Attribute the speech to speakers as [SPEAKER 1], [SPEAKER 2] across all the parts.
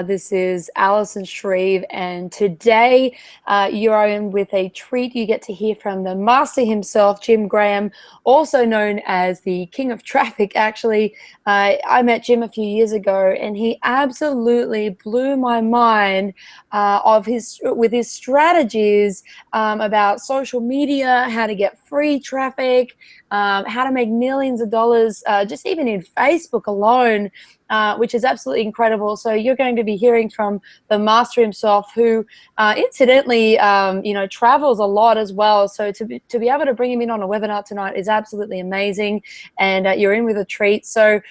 [SPEAKER 1] This is Alison Shreve, and today you are in with a treat. You get to hear from the master himself, Jim Graham, also known as the King of Traffic. Actually, I met Jim a few years ago, and he absolutely blew my mind with his strategies about social media, how to get free traffic, how to make millions of dollars just even in Facebook alone. Which is absolutely incredible. So you're going to be hearing from the master himself, who incidentally, travels a lot as well. So to be able to bring him in on a webinar tonight is absolutely amazing, and you're in with a treat. So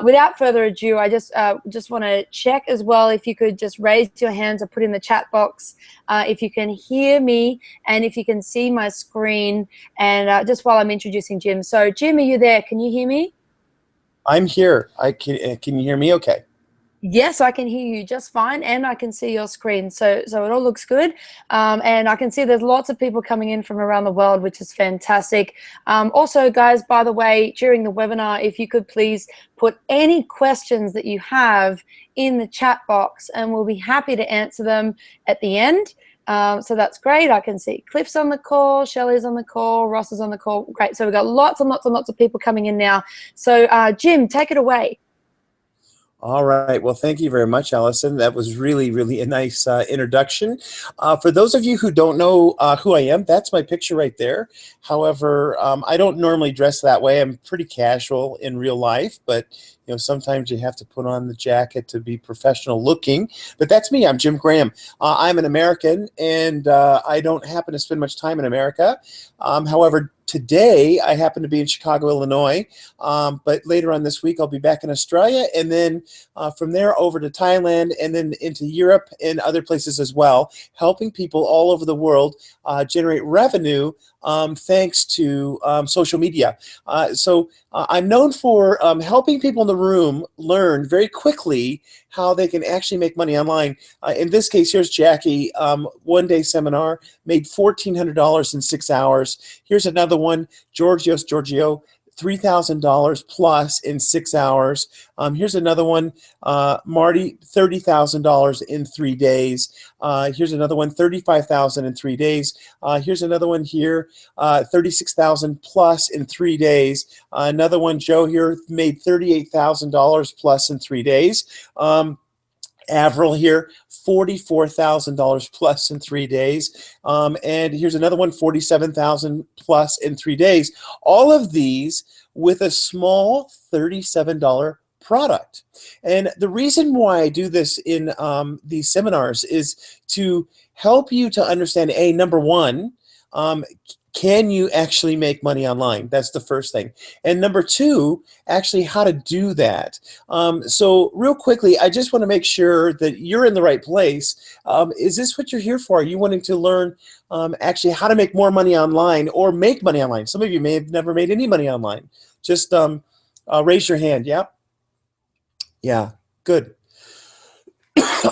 [SPEAKER 1] without further ado, I just want to check as well if you could just raise your hands or put in the chat box if you can hear me and if you can see my screen, and just while I'm introducing Jim. So Jim, are you there? Can you hear me?
[SPEAKER 2] I'm here. Can you hear me okay?
[SPEAKER 1] Yes, I can hear you just fine, and I can see your screen. So it all looks good. And I can see there's lots of people coming in from around the world, which is fantastic. Also, guys, by the way, during the webinar, if you could please put any questions that you have in the chat box, and we'll be happy to answer them at the end. So that's great. I can see Cliff's on the call, Shelley's on the call, Ross is on the call. Great. So we've got lots and lots and lots of people coming in now. So Jim, take it away.
[SPEAKER 2] All right. Well, thank you very much, Allison. That was really, really a nice introduction. For those of you who don't know who I am, that's my picture right there. However, I don't normally dress that way. I'm pretty casual in real life, but sometimes you have to put on the jacket to be professional looking. But that's me. I'm Jim Graham. I'm an American, and I don't happen to spend much time in America. However, today, I happen to be in Chicago, Illinois, but later on this week, I'll be back in Australia, and then from there over to Thailand, and then into Europe and other places as well, helping people all over the world generate revenue thanks to social media. So I'm known for helping people in the room learn very quickly how they can actually make money online. In this case, here's Jackie, one-day seminar, made $1,400 in 6 hours. Here's another one, Giorgio, $3,000 plus in 6 hours. Here's another one, Marty, $30,000 in 3 days. Here's another one, $35,000 in 3 days. Here's another one here, $36,000 plus in 3 days. Another one, Joe here, made $38,000 plus in 3 days. Avril here, $44,000 plus in 3 days. And here's another one, $47,000 plus in 3 days. All of these with a small $37 product. And the reason why I do this in these seminars is to help you to understand, number one, can you actually make money online? That's the first thing. And number two, actually how to do that. So real quickly, I just want to make sure that you're in the right place. Is this what you're here for? Are you wanting to learn actually how to make more money online or make money online? Some of you may have never made any money online. Just raise your hand. Yeah? Yeah, good.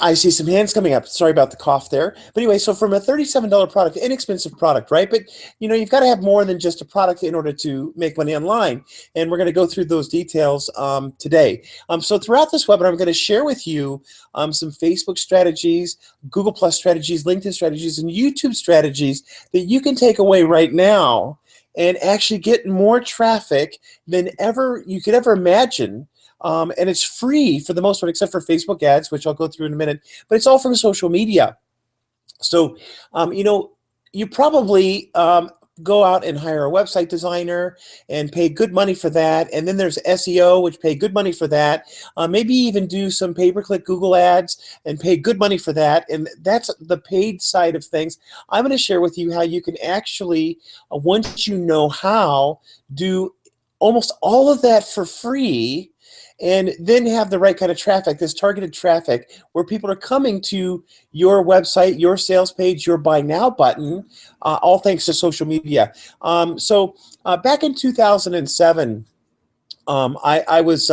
[SPEAKER 2] I see some hands coming up. Sorry about the cough there. But anyway, so from a $37 product, inexpensive product, right? But you've got to have more than just a product in order to make money online. And we're going to go through those details today. So throughout this webinar, I'm going to share with you some Facebook strategies, Google Plus strategies, LinkedIn strategies, and YouTube strategies that you can take away right now and actually get more traffic than you could ever imagine. And it's free for the most part, except for Facebook ads, which I'll go through in a minute. But it's all from social media. So, you probably go out and hire a website designer and pay good money for that. And then there's SEO, which pay good money for that. Maybe even do some pay-per-click Google ads and pay good money for that. And that's the paid side of things. I'm going to share with you how you can actually, once you know how, do almost all of that for free, and then have the right kind of traffic, this targeted traffic, where people are coming to your website, your sales page, your Buy Now button, all thanks to social media. So back in 2007, I was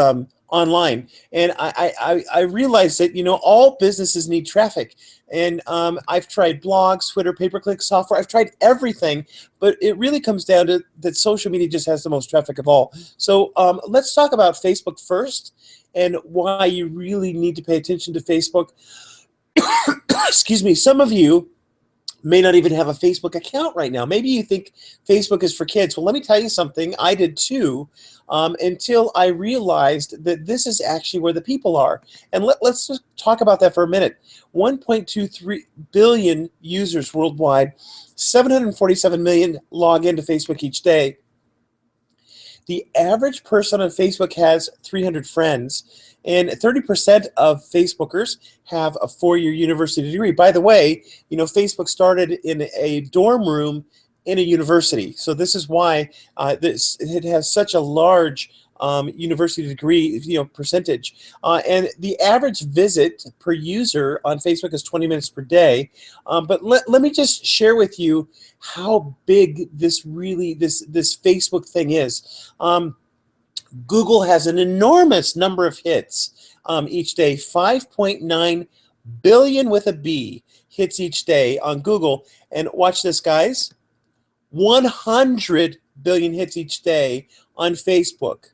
[SPEAKER 2] online, and I realized that all businesses need traffic. And I've tried blogs, Twitter, pay-per-click software. I've tried everything, but it really comes down to that social media just has the most traffic of all. So let's talk about Facebook first, and why you really need to pay attention to Facebook. Excuse me. Some of you may not even have a Facebook account right now. Maybe you think Facebook is for kids. Well, let me tell you something. I did too, until I realized that this is actually where the people are. And let's just talk about that for a minute. 1.23 billion users worldwide, 747 million log into Facebook each day. The average person on Facebook has 300 friends, and 30% of Facebookers have a 4-year university degree. By the way, Facebook started in a dorm room in a university, so this is why it has such a large university degree percentage. And the average visit per user on Facebook is 20 minutes per day. But let me just share with you how big this Facebook thing is. Google has an enormous number of hits each day, 5.9 billion with a B hits each day on Google. And watch this, guys, 100 billion hits each day on Facebook.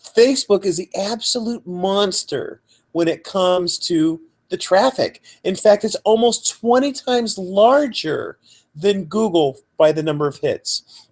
[SPEAKER 2] Facebook is the absolute monster when it comes to the traffic. In fact, it's almost 20 times larger than Google by the number of hits.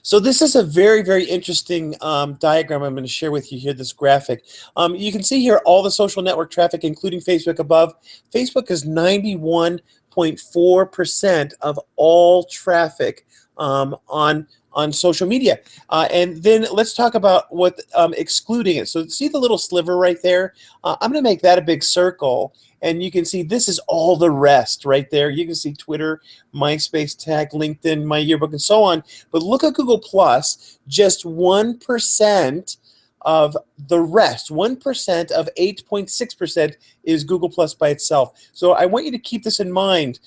[SPEAKER 2] So this is a very, very interesting diagram I'm going to share with you here, this graphic. You can see here all the social network traffic, including Facebook above. Facebook is 91.4% of all traffic on social media. And then let's talk about what excluding it. So see the little sliver right there? I'm going to make that a big circle. And you can see this is all the rest right there. You can see Twitter, MySpace, Tag, LinkedIn, My Yearbook, and so on. But look at Google Plus, just 1% of the rest. 1% of 8.6% is Google Plus by itself. So I want you to keep this in mind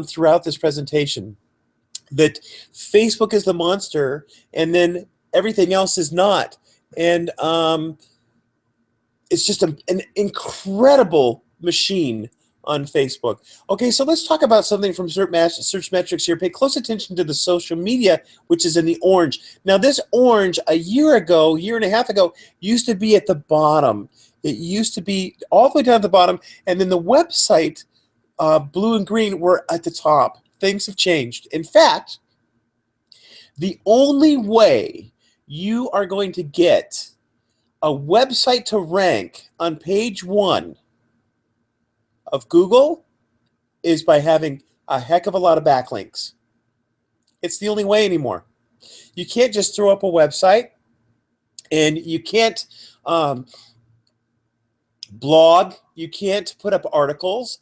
[SPEAKER 2] throughout this presentation, that Facebook is the monster and then everything else is not. And it's just an incredible machine on Facebook. Okay, so let's talk about something from search metrics here. Pay close attention to the social media, which is in the orange. Now, this orange, a year and a half ago, used to be at the bottom. It used to be all the way down at the bottom, and then the website, blue and green, were at the top. Things have changed. In fact, the only way you are going to get a website to rank on page 1 of Google is by having a heck of a lot of backlinks. It's the only way anymore. You can't just throw up a website, and you can't blog, you can't put up articles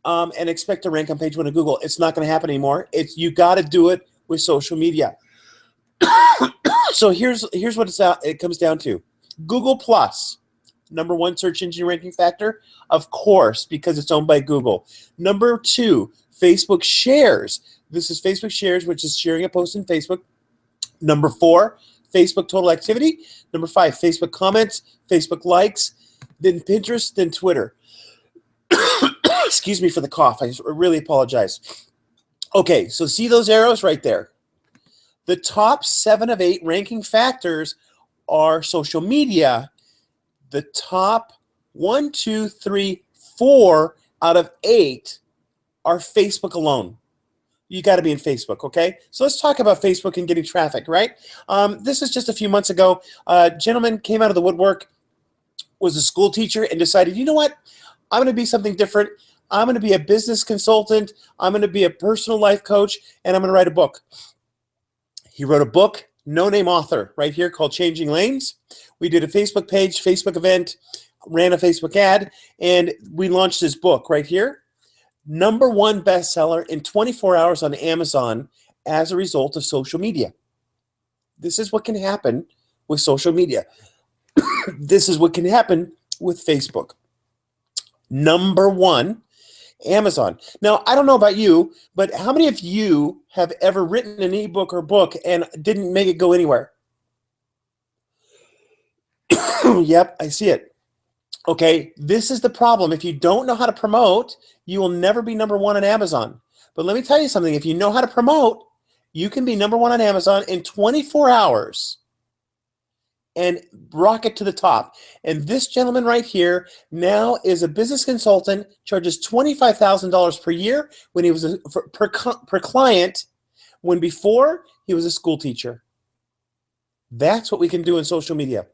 [SPEAKER 2] and expect to rank on page 1 of Google. It's not going to happen anymore. You got to do it with social media. So here's what it comes down to. Google Plus, number 1 search engine ranking factor, of course, because it's owned by Google. Number 2, Facebook shares. This is Facebook shares, which is sharing a post in Facebook. Number 4, Facebook total activity. Number 5, Facebook comments, Facebook likes, then Pinterest, then Twitter. Excuse me for the cough. I really apologize. Okay, so see those arrows right there? The top 7 of 8 ranking factors are social media. The top 1, 2, 3, 4 out of 8 are Facebook alone. You got to be in Facebook, okay? So let's talk about Facebook and getting traffic, right? This is just a few months ago. A gentleman came out of the woodwork, was a school teacher, and decided, you know what? I'm going to be something different. I'm going to be a business consultant. I'm going to be a personal life coach, and I'm going to write a book. He wrote a book, no-name author, right here, called Changing Lanes. We did a Facebook page, Facebook event, ran a Facebook ad, and we launched his book right here. Number 1 bestseller in 24 hours on Amazon as a result of social media. This is what can happen with social media. This is what can happen with Facebook. Number 1, Amazon. Now, I don't know about you, but how many of you have ever written an ebook or book and didn't make it go anywhere? Yep, I see it. Okay, this is the problem. If you don't know how to promote, you will never be number 1 on Amazon. But let me tell you something. If you know how to promote, you can be number 1 on Amazon in 24 hours and rocket to the top. And this gentleman right here now is a business consultant, charges $25,000 per year when he was per client, when before he was a school teacher. That's what we can do in social media.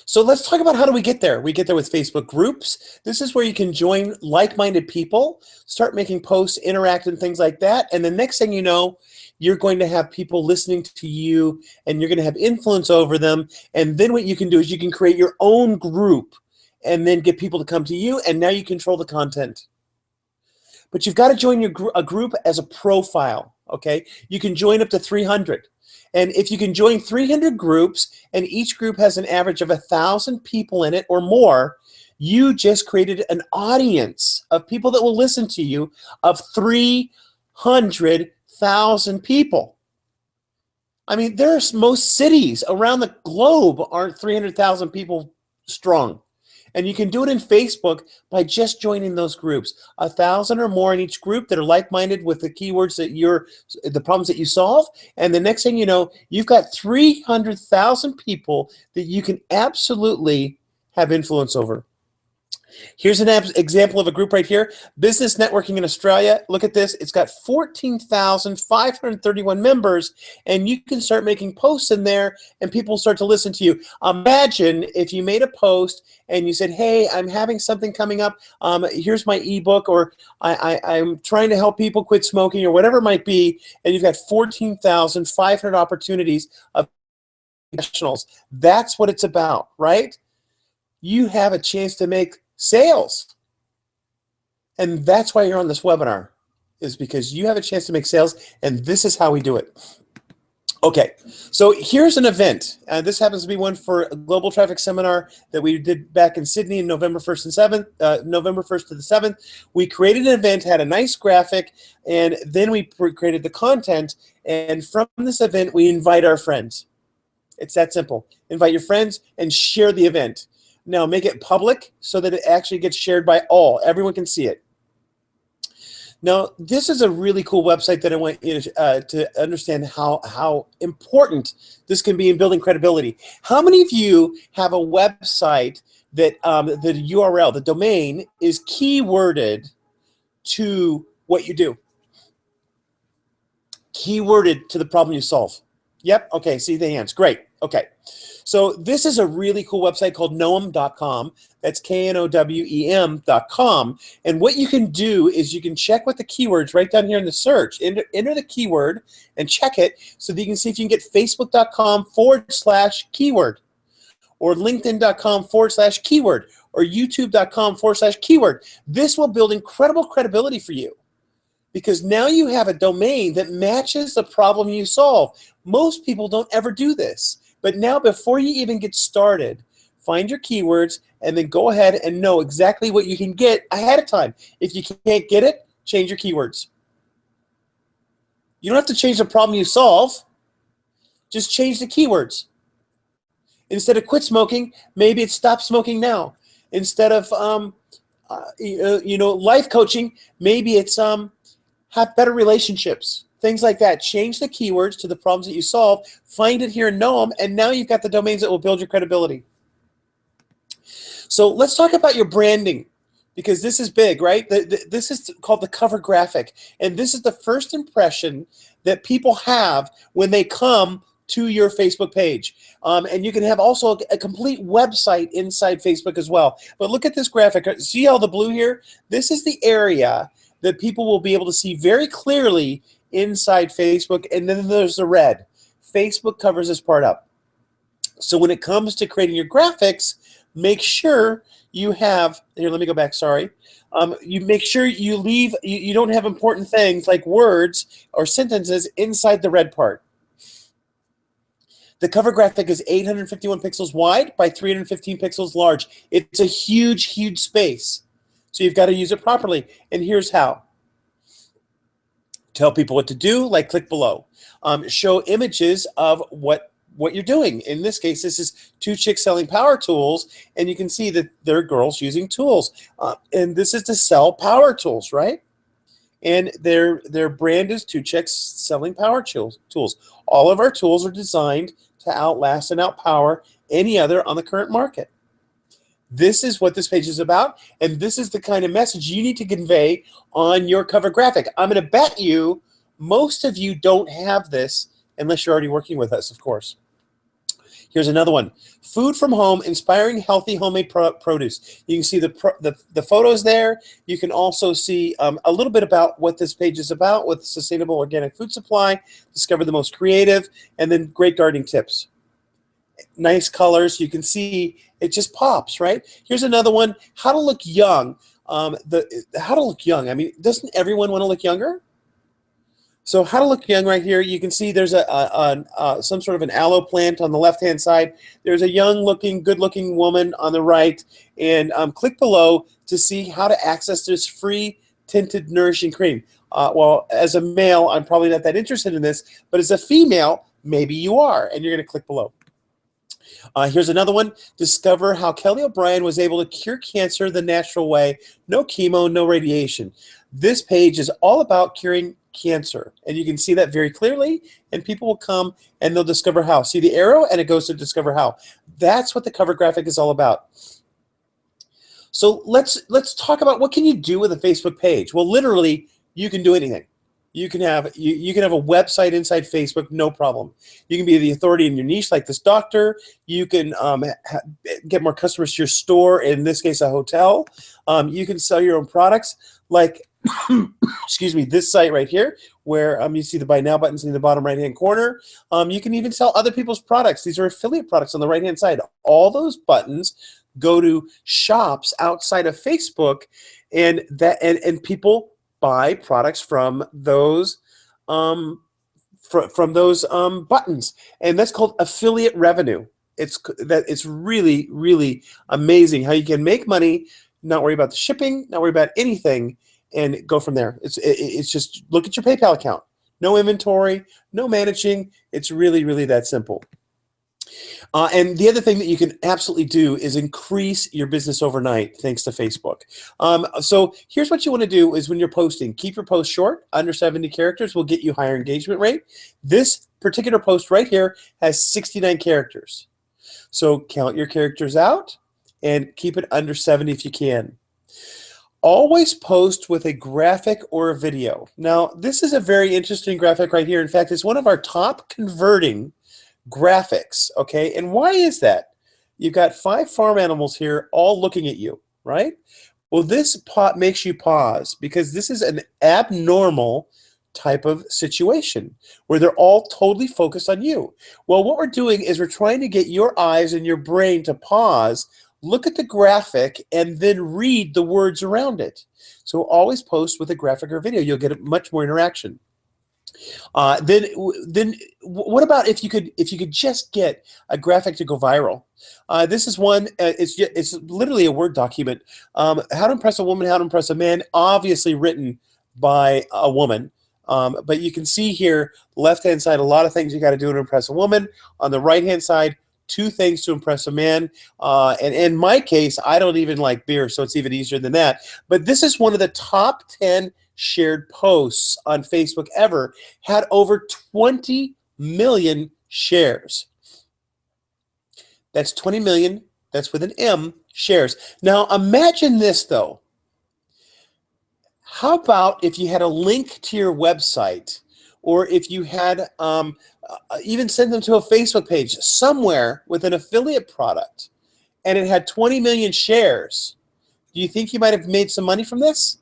[SPEAKER 2] So let's talk about how do we get there. We get there with Facebook groups. This is where you can join like-minded people, start making posts, interact, and things like that. And the next thing you know, you're going to have people listening to you, and you're going to have influence over them. And then what you can do is you can create your own group and then get people to come to you, and now you control the content. But you've got to join a group as a profile, okay? You can join up to 300. And if you can join 300 groups, and each group has an average of 1,000 people in it or more, you just created an audience of people that will listen to you of 300,000 people. I mean, there's most cities around the globe aren't 300,000 people strong. And you can do it in Facebook by just joining those groups. 1,000 or more in each group that are like-minded with the keywords that the problems that you solve. And the next thing you know, you've got 300,000 people that you can absolutely have influence over. Here's an example of a group right here. Business Networking in Australia. Look at this. It's got 14,531 members, and you can start making posts in there, and people start to listen to you. Imagine if you made a post and you said, hey, I'm having something coming up. Here's my ebook, or I'm trying to help people quit smoking, or whatever it might be, and you've got 14,500 opportunities of professionals. That's what it's about, right? You have a chance to make sales. And that's why you're on this webinar, is because you have a chance to make sales, and this is how we do it. Okay, so here's an event. This happens to be one for a global traffic seminar that we did back in Sydney in November 1st and 7th, November 1st to the 7th. We created an event, had a nice graphic, and then we created the content, and from this event, we invite our friends. It's that simple. Invite your friends and share the event. Now, make it public so that it actually gets shared by all. Everyone can see it. Now, this is a really cool website that I want you to understand how important this can be in building credibility. How many of you have a website that the URL, the domain, is keyworded to what you do? Keyworded to the problem you solve. Yep, okay, see the hands, great, okay. So this is a really cool website called knowem.com. That's KNOWEM.com. And what you can do is you can check what the keywords right down here in the search. Enter the keyword and check it so that you can see if you can get Facebook.com/keyword or LinkedIn.com/keyword or YouTube.com/keyword. This will build incredible credibility for you, because now you have a domain that matches the problem you solve. Most people don't ever do this. But now, before you even get started, find your keywords and then go ahead and know exactly what you can get ahead of time. If you can't get it, change your keywords. You don't have to change the problem you solve. Just change the keywords. Instead of quit smoking, maybe it's stop smoking now. Instead of life coaching, maybe it's have better relationships. Things like that. Change the keywords to the problems that you solve. Find it here and know them, and now you've got the domains that will build your credibility. So let's talk about your branding, because this is big, right? This is called the cover graphic, and this is the first impression that people have when they come to your Facebook page. And you can have also a complete website inside Facebook as well. But look at this graphic. See all the blue here? This is the area that people will be able to see very clearly inside Facebook, and then there's the red. Facebook covers this part up. So when it comes to creating your graphics, make sure you have, here, let me go back, sorry. You make sure you leave, you don't have important things like words or sentences inside the red part. The cover graphic is 851 pixels wide by 315 pixels large. It's a huge, huge space. So you've got to use it properly. And here's how. Tell people what to do, like click below. Show images of what you're doing. In this case, this is two chicks selling power tools, and you can see that they're girls using tools. And this is to sell power tools, right? And their brand is two chicks selling power tools. All of our tools are designed to outlast and outpower any other on the current market. This is what this page is about, and this is the kind of message you need to convey on your cover graphic. I'm going to bet you most of you don't have this unless you're already working with us, of course. Here's another one. Food from home, inspiring healthy homemade produce. You can see the photos there. You can also see a little bit about what this page is about with sustainable organic food supply, discover the most creative, and then great gardening tips. Nice colors. You can see it just pops, right? Here's another one. How to look young. How to look young. I mean, doesn't everyone want to look younger? So how to look young right here. You can see there's some sort of an aloe plant on the left-hand side. There's a young-looking, good-looking woman on the right. And click below to see how to access this free tinted nourishing cream. Well, as a male, I'm probably not that interested in this, but as a female, maybe you are, and you're going to click below. Here's another one. Discover how Kelly O'Brien was able to cure cancer the natural way. No chemo, no radiation. This page is all about curing cancer, and you can see that very clearly, and people will come and they'll discover how. See the arrow, and it goes to discover how. That's what the cover graphic is all about. So let's talk about what can you do with a Facebook page. Well, literally, you can do anything. You can have a website inside Facebook, no problem. You can be the authority in your niche, like this doctor. You can get more customers to your store, in this case, a hotel. You can sell your own products, like excuse me, this site right here, where you see the Buy Now buttons in the bottom right-hand corner. You can even sell other people's products. These are affiliate products on the right-hand side. All those buttons go to shops outside of Facebook, and people buy products from those buttons, and that's called affiliate revenue. It's really, really amazing how you can make money, not worry about the shipping, not worry about anything, and go from there. It's just look at your PayPal account. No inventory, no managing. It's really, really that simple. And the other thing that you can absolutely do is increase your business overnight thanks to Facebook. So here's what you want to do is when you're posting, keep your post short. Under 70 characters will get you higher engagement rate. This particular post right here has 69 characters. So count your characters out and keep it under 70 if you can. Always post with a graphic or a video. Now, this is a very interesting graphic right here. In fact, it's one of our top converting graphics, okay? And why is that? You've got 5 farm animals here all looking at you, right? Well, this makes you pause because this is an abnormal type of situation where they're all totally focused on you. Well, what we're doing is we're trying to get your eyes and your brain to pause, look at the graphic, and then read the words around it. So always post with a graphic or video. You'll get much more interaction. Then what about if you could just get a graphic to go viral? This is one. It's literally a Word document. How to impress a woman, how to impress a man. Obviously written by a woman. But you can see here, left-hand side, a lot of things you got to do to impress a woman. On the right-hand side, 2 things to impress a man. And in my case, I don't even like beer, so it's even easier than that. But this is one of the top 10 shared posts on Facebook ever. Had over 20 million shares. That's 20 million. That's with an M, shares. Now, imagine this, though. How about if you had a link to your website, or if you had even send them to a Facebook page somewhere with an affiliate product, and it had 20 million shares? Do you think you might have made some money from this?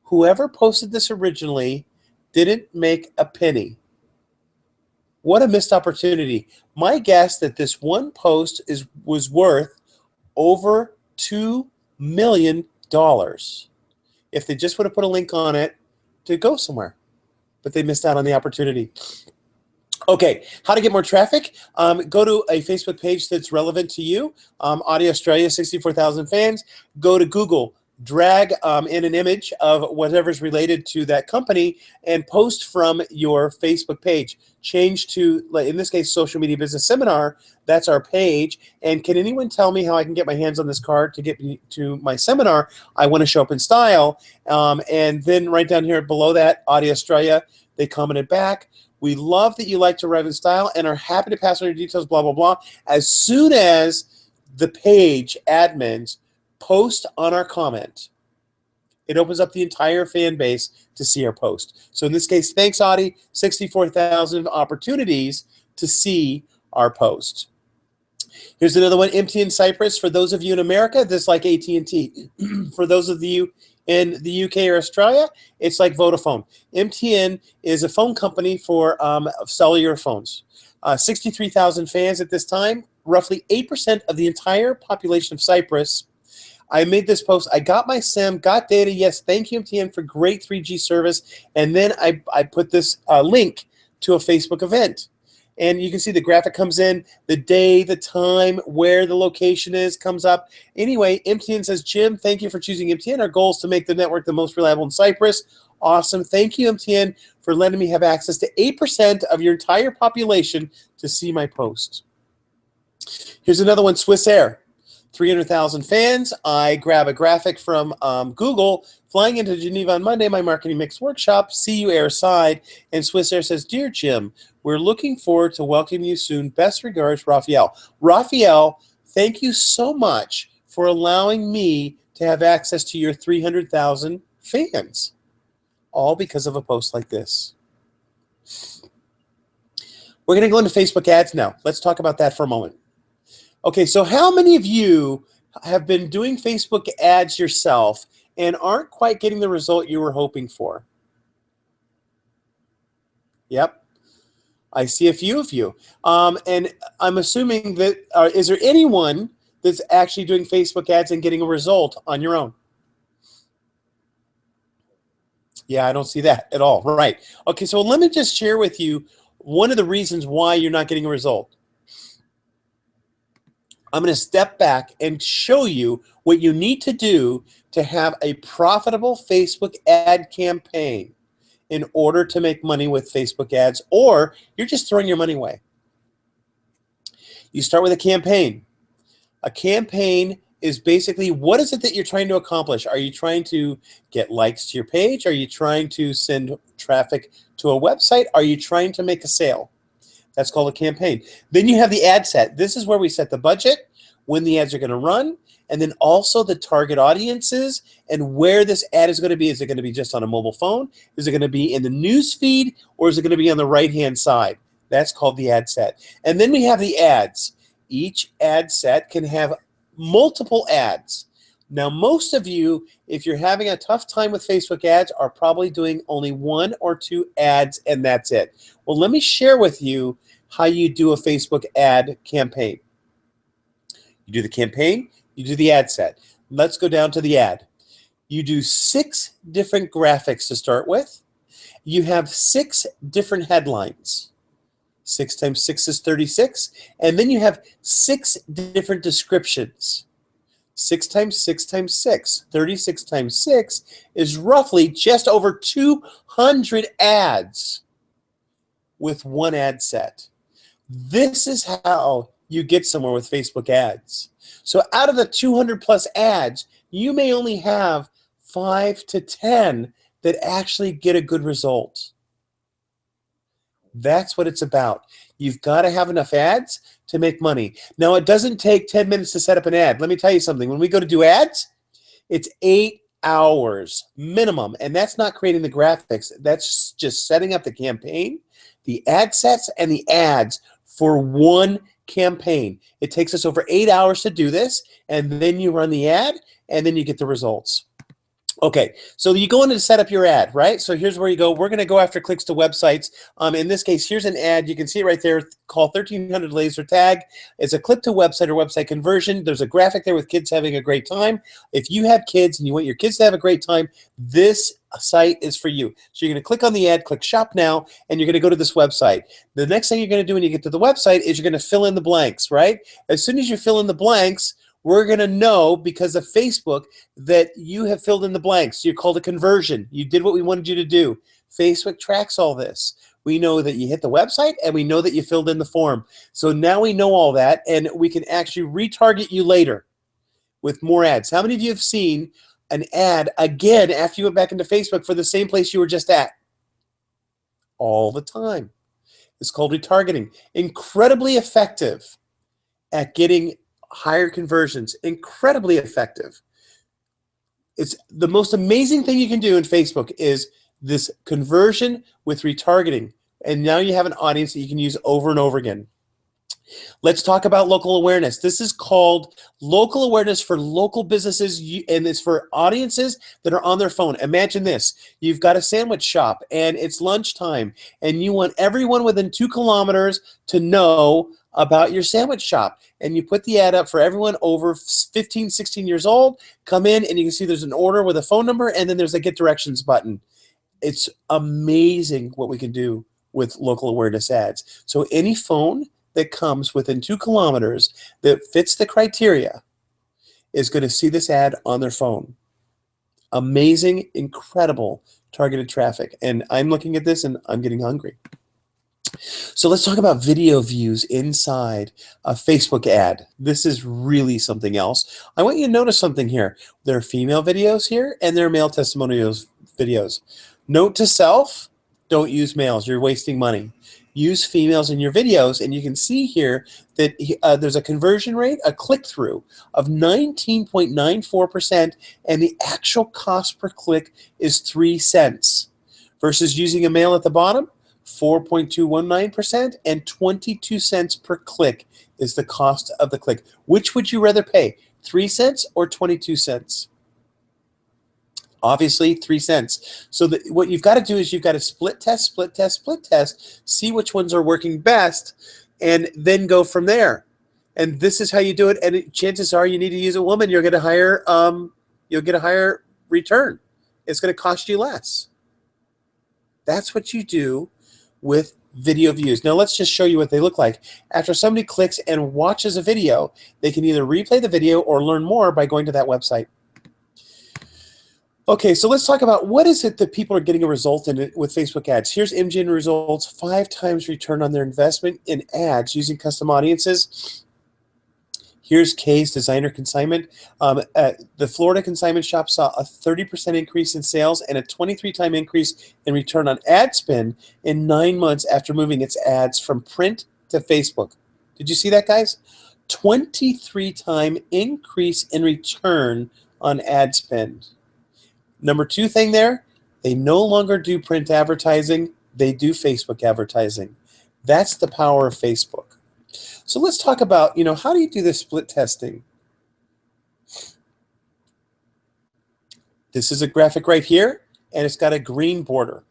[SPEAKER 2] Whoever posted this originally didn't make a penny. What a missed opportunity. My guess that this one post was worth over $2 million if they just would have put a link on it to go somewhere. But they missed out on the opportunity. Okay, how to get more traffic? Go to a Facebook page that's relevant to you. Audio Australia, 64,000 fans. Go to Google. Drag in an image of whatever's related to that company and post from your Facebook page. Change to, in this case, Social Media Business Seminar. That's our page. And can anyone tell me how I can get my hands on this card to get me to my seminar? I want to show up in style. And then right down here below that, Audio Australia, they commented back. We love that you like to write in style and are happy to pass on your details, blah, blah, blah. As soon as the page admins post on our comment, it opens up the entire fan base to see our post. So in this case, thanks, Audie, 64,000 opportunities to see our post. Here's another one, MTN Cyprus. For those of you in America, this is like AT&T. For those of you in the UK or Australia, it's like Vodafone. MTN is a phone company for cellular phones. 63,000 fans at this time, roughly 8% of the entire population of Cyprus. I made this post. I got my SIM, got data. Yes, thank you, MTN, for great 3G service. And then I put this link to a Facebook event. And you can see the graphic comes in, the day, the time, where the location is, comes up. Anyway, MTN says, Jim, thank you for choosing MTN. Our goal is to make the network the most reliable in Cyprus. Awesome. Thank you, MTN, for letting me have access to 8% of your entire population to see my post. Here's another one, Swiss Air. 300,000 fans. I grab a graphic from Google. Flying into Geneva on Monday, my marketing mix workshop. See you airside. And Swiss Air says, Dear Jim, we're looking forward to welcoming you soon. Best regards, Raphael. Raphael, thank you so much for allowing me to have access to your 300,000 fans. All because of a post like this. We're going to go into Facebook ads now. Let's talk about that for a moment. Okay, so how many of you have been doing Facebook ads yourself and aren't quite getting the result you were hoping for? Yep, I see a few of you. And I'm assuming that, is there anyone that's actually doing Facebook ads and getting a result on your own? Yeah, I don't see that at all. Right. Okay, so let me just share with you one of the reasons why you're not getting a result. I'm going to step back and show you what you need to do to have a profitable Facebook ad campaign in order to make money with Facebook ads, or you're just throwing your money away. You start with a campaign. A campaign is basically, what is it that you're trying to accomplish? Are you trying to get likes to your page? Are you trying to send traffic to a website? Are you trying to make a sale? That's called a campaign. Then you have the ad set. This is where we set the budget, when the ads are going to run, and then also the target audiences and where this ad is going to be. Is it going to be just on a mobile phone? Is it going to be in the news feed, or is it going to be on the right-hand side? That's called the ad set. And then we have the ads. Each ad set can have multiple ads. Now, most of you, if you're having a tough time with Facebook ads, are probably doing only 1 or 2 ads, and that's it. Well, let me share with you how you do a Facebook ad campaign. You do the campaign, you do the ad set. Let's go down to the ad. You do 6 different graphics to start with. You have 6 different headlines. 6 times 6 is 36. And then you have 6 different descriptions. 6 times 6 times 6, 36 times 6 is roughly just over 200 ads with one ad set. This is how you get somewhere with Facebook ads. So out of the 200 plus ads, you may only have 5 to 10 that actually get a good result. That's what it's about. You've got to have enough ads to make money. Now, it doesn't take 10 minutes to set up an ad. Let me tell you something. When we go to do ads, it's 8 hours minimum. And that's not creating the graphics. That's just setting up the campaign, the ad sets, and the ads for one campaign. It takes us over 8 hours to do this, and then you run the ad, and then you get the results. Okay, so you go in to set up your ad, right? So here's where you go. We're going to go after clicks to websites. In this case, here's an ad. You can see it right there called 1300 laser tag. It's a click to website or website conversion. There's a graphic there with kids having a great time. If you have kids and you want your kids to have a great time, this site is for you. So you're going to click on the ad, click shop now, and you're going to go to this website. The next thing you're going to do when you get to the website is you're going to fill in the blanks, right? As soon as you fill in the blanks, we're going to know, because of Facebook, that you have filled in the blanks. You're called a conversion. You did what we wanted you to do. Facebook tracks all this. We know that you hit the website, and we know that you filled in the form. So now we know all that, and we can actually retarget you later with more ads. How many of you have seen an ad again after you went back into Facebook for the same place you were just at? All the time. It's called retargeting. Incredibly effective at getting higher conversions. Incredibly effective. It's the most amazing thing you can do in Facebook is this conversion with retargeting. And now you have an audience that you can use over and over again. Let's talk about local awareness. This is called local awareness for local businesses, and it's for audiences that are on their phone. Imagine this. You've got a sandwich shop, and it's lunchtime, and you want everyone within 2 kilometers to know about your sandwich shop. And you put the ad up for everyone over 15, 16 years old. Come in, and you can see there's an order with a phone number, and then there's a Get Directions button. It's amazing what we can do with local awareness ads. So any phone that comes within 2 kilometers that fits the criteria is going to see this ad on their phone. Amazing, incredible targeted traffic. And I'm looking at this and I'm getting hungry. So let's talk about video views inside a Facebook ad. This is really something else. I want you to notice something here. There are female videos here and there are male testimonials videos. Note to self, don't use males. You're wasting money. Use females in your videos, and you can see here that there's a conversion rate, a click-through of 19.94%, and the actual cost per click is 3 cents versus using a male at the bottom, 4.219%, and 22 cents per click is the cost of the click. Which would you rather pay, 3 cents or 22 cents? Obviously, 3 cents. So what you've got to do is you've got to split test, split test, split test, see which ones are working best, and then go from there. And this is how you do it. And chances are you need to use a woman. You'll get a higher, return. It's going to cost you less. That's what you do with video views. Now let's just show you what they look like. After somebody clicks and watches a video, they can either replay the video or learn more by going to that website. Okay, so let's talk about what is it that people are getting a result in it with Facebook ads. Here's MGN results, 5 times return on their investment in ads using custom audiences. Here's Kay's Designer Consignment. The Florida consignment shop saw a 30% increase in sales and a 23-time increase in return on ad spend in 9 months after moving its ads from print to Facebook. Did you see that, guys? 23-time increase in return on ad spend. Number 2 thing there, they no longer do print advertising, they do Facebook advertising. That's the power of Facebook. So let's talk about, how do you do this split testing? This is a graphic right here, and it's got a green border.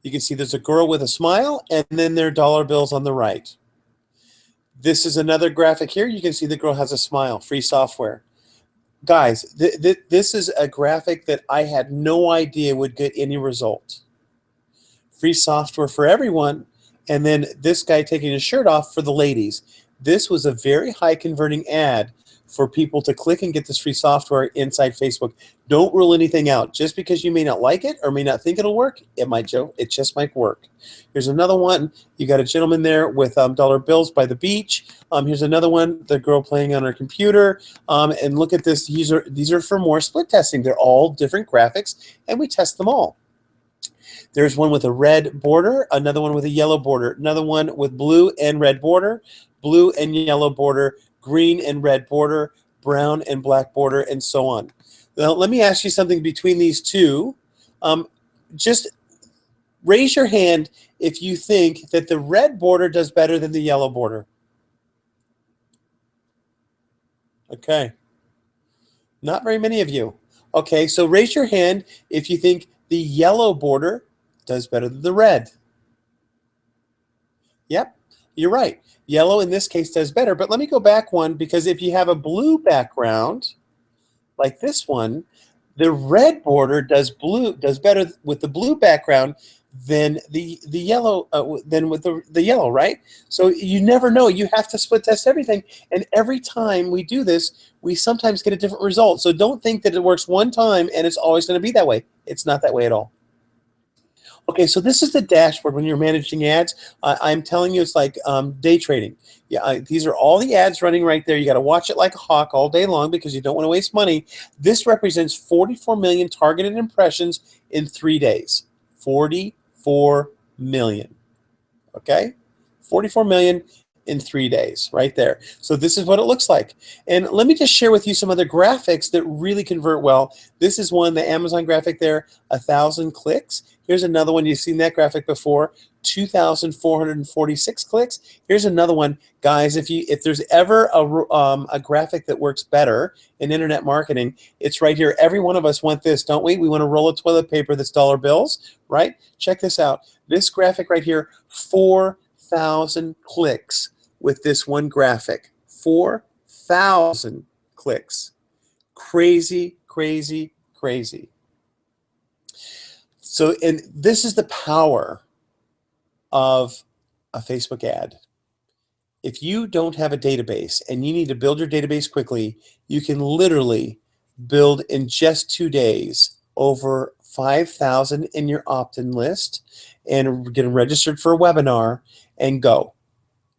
[SPEAKER 2] You can see there's a girl with a smile, and then there are dollar bills on the right. This is another graphic here. You can see the girl has a smile, free software. Guys, this is a graphic that I had no idea would get any result. Free software for everyone, and then this guy taking his shirt off for the ladies. This was a very high converting ad for people to click and get this free software inside Facebook. Don't rule anything out. Just because you may not like it or may not think it'll work, it just might work. Here's another one. You got a gentleman there with dollar bills by the beach. Here's another one, the girl playing on her computer. And look at this. These are for more split testing. They're all different graphics, and we test them all. There's one with a red border, another one with a yellow border, another one with blue and red border, blue and yellow border, green and red border, brown and black border, and so on. Now, let me ask you something between these two. Just raise your hand if you think that the red border does better than the yellow border. Okay. Not very many of you. Okay, so raise your hand if you think the yellow border does better than the red. Yep, you're right. Yellow in this case does better, but let me go back one, because if you have a blue background like this one, the red border does better with the blue background than the yellow than with the yellow, right? So you never know. You have to split test everything, and every time we do this, we sometimes get a different result. So don't think that it works one time and it's always going to be that way. It's not that way at all. Okay, so this is the dashboard when you're managing ads. I'm telling you, it's like day trading. Yeah, these are all the ads running right there. You got to watch it like a hawk all day long because you don't want to waste money. This represents 44 million targeted impressions in 3 days. 44 million. Okay? 44 million in 3 days, right there. So this is what it looks like. And let me just share with you some other graphics that really convert well. This is one, the Amazon graphic there, 1,000 clicks. Here's another one, you've seen that graphic before, 2,446 clicks. Here's another one, guys. If there's ever a graphic that works better in internet marketing, it's right here. Every one of us want this, don't we? We want a roll of toilet paper that's dollar bills, right? Check this out. This graphic right here, 4,000 clicks with this one graphic. 4,000 clicks. Crazy, crazy, crazy. So, and this is the power of a Facebook ad. If you don't have a database and you need to build your database quickly, you can literally build in just 2 days over 5,000 in your opt-in list and get registered for a webinar and go.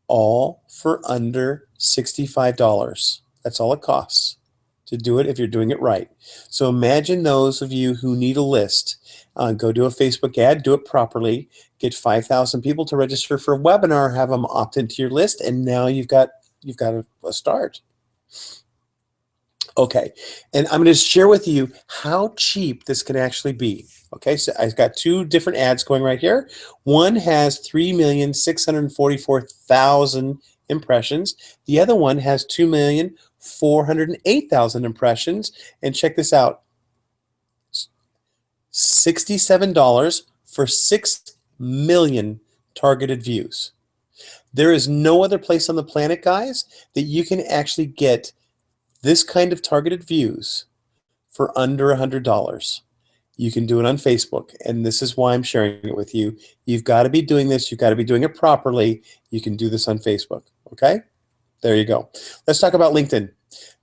[SPEAKER 2] All for under $65. That's all it costs to do it if you're doing it right. So imagine those of you who need a list. Go do a Facebook ad, do it properly, get 5,000 people to register for a webinar, have them opt into your list, and now you've got a start. Okay, and I'm going to share with you how cheap this can actually be. Okay, so I've got 2 different ads going right here. One has 3,644,000 impressions. The other one has 2,408,000 impressions. And check this out. $67 for 6 million targeted views. There is no other place on the planet, guys, that you can actually get this kind of targeted views for under $100. You can do it on Facebook, and this is why I'm sharing it with you. You've got to be doing this. You've got to be doing it properly. You can do this on Facebook, okay? There you go. Let's talk about LinkedIn.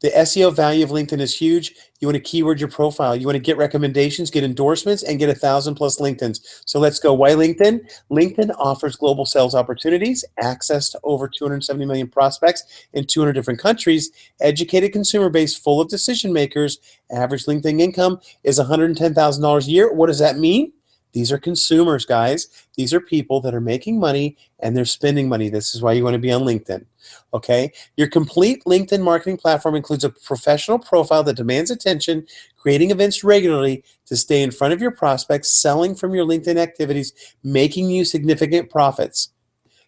[SPEAKER 2] The SEO value of LinkedIn is huge. You want to keyword your profile. You want to get recommendations, get endorsements, and get 1,000 plus LinkedIns. So let's go. Why LinkedIn? LinkedIn offers global sales opportunities, access to over 270 million prospects in 200 different countries, educated consumer base full of decision makers. Average LinkedIn income is $110,000 a year. What does that mean? These are consumers, guys. These are people that are making money and they're spending money. This is why you want to be on LinkedIn. Okay? Your complete LinkedIn marketing platform includes a professional profile that demands attention, creating events regularly to stay in front of your prospects, selling from your LinkedIn activities, making you significant profits.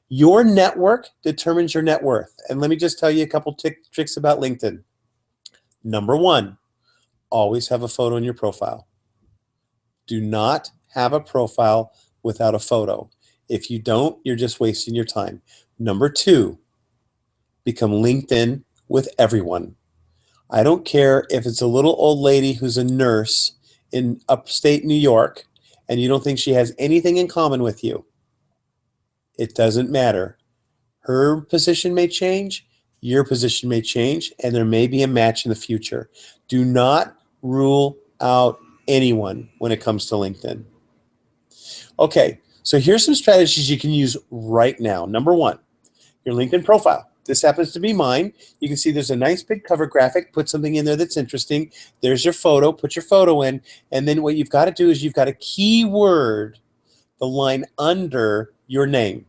[SPEAKER 2] Your network determines your net worth. And let me just tell you a couple tricks about LinkedIn. Number 1, always have a photo in your profile. Do not have a profile without a photo. If you don't, you're just wasting your time. Number 2, become LinkedIn with everyone. I don't care if it's a little old lady who's a nurse in upstate New York and you don't think she has anything in common with you. It doesn't matter. Her position may change, your position may change, and there may be a match in the future. Do not rule out anyone when it comes to LinkedIn. Okay, so here's some strategies you can use right now. Number 1, your LinkedIn profile. This happens to be mine. You can see there's a nice big cover graphic. Put something in there that's interesting. There's your photo. Put your photo in. And then what you've got to do is you've got to keyword the line under your name.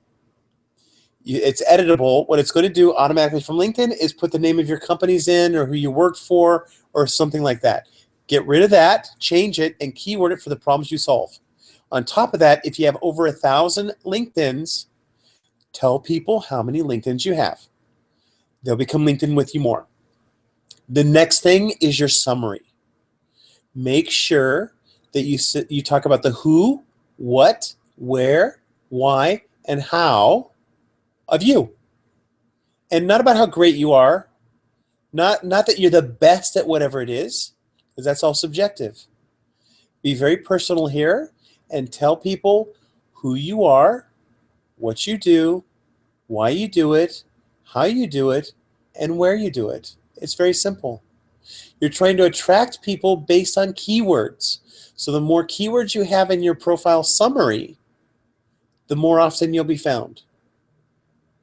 [SPEAKER 2] It's editable. What it's going to do automatically from LinkedIn is put the name of your companies in or who you worked for or something like that. Get rid of that, change it, and keyword it for the problems you solve. On top of that, if you have over 1,000 LinkedIns, tell people how many LinkedIns you have. They'll become LinkedIn with you more. The next thing is your summary. Make sure that you talk about the who, what, where, why, and how of you. And not about how great you are. Not that you're the best at whatever it is, because that's all subjective. Be very personal here and tell people who you are, what you do, why you do it, how you do it, and where you do it. It's very simple. You're trying to attract people based on keywords. So the more keywords you have in your profile summary, the more often you'll be found.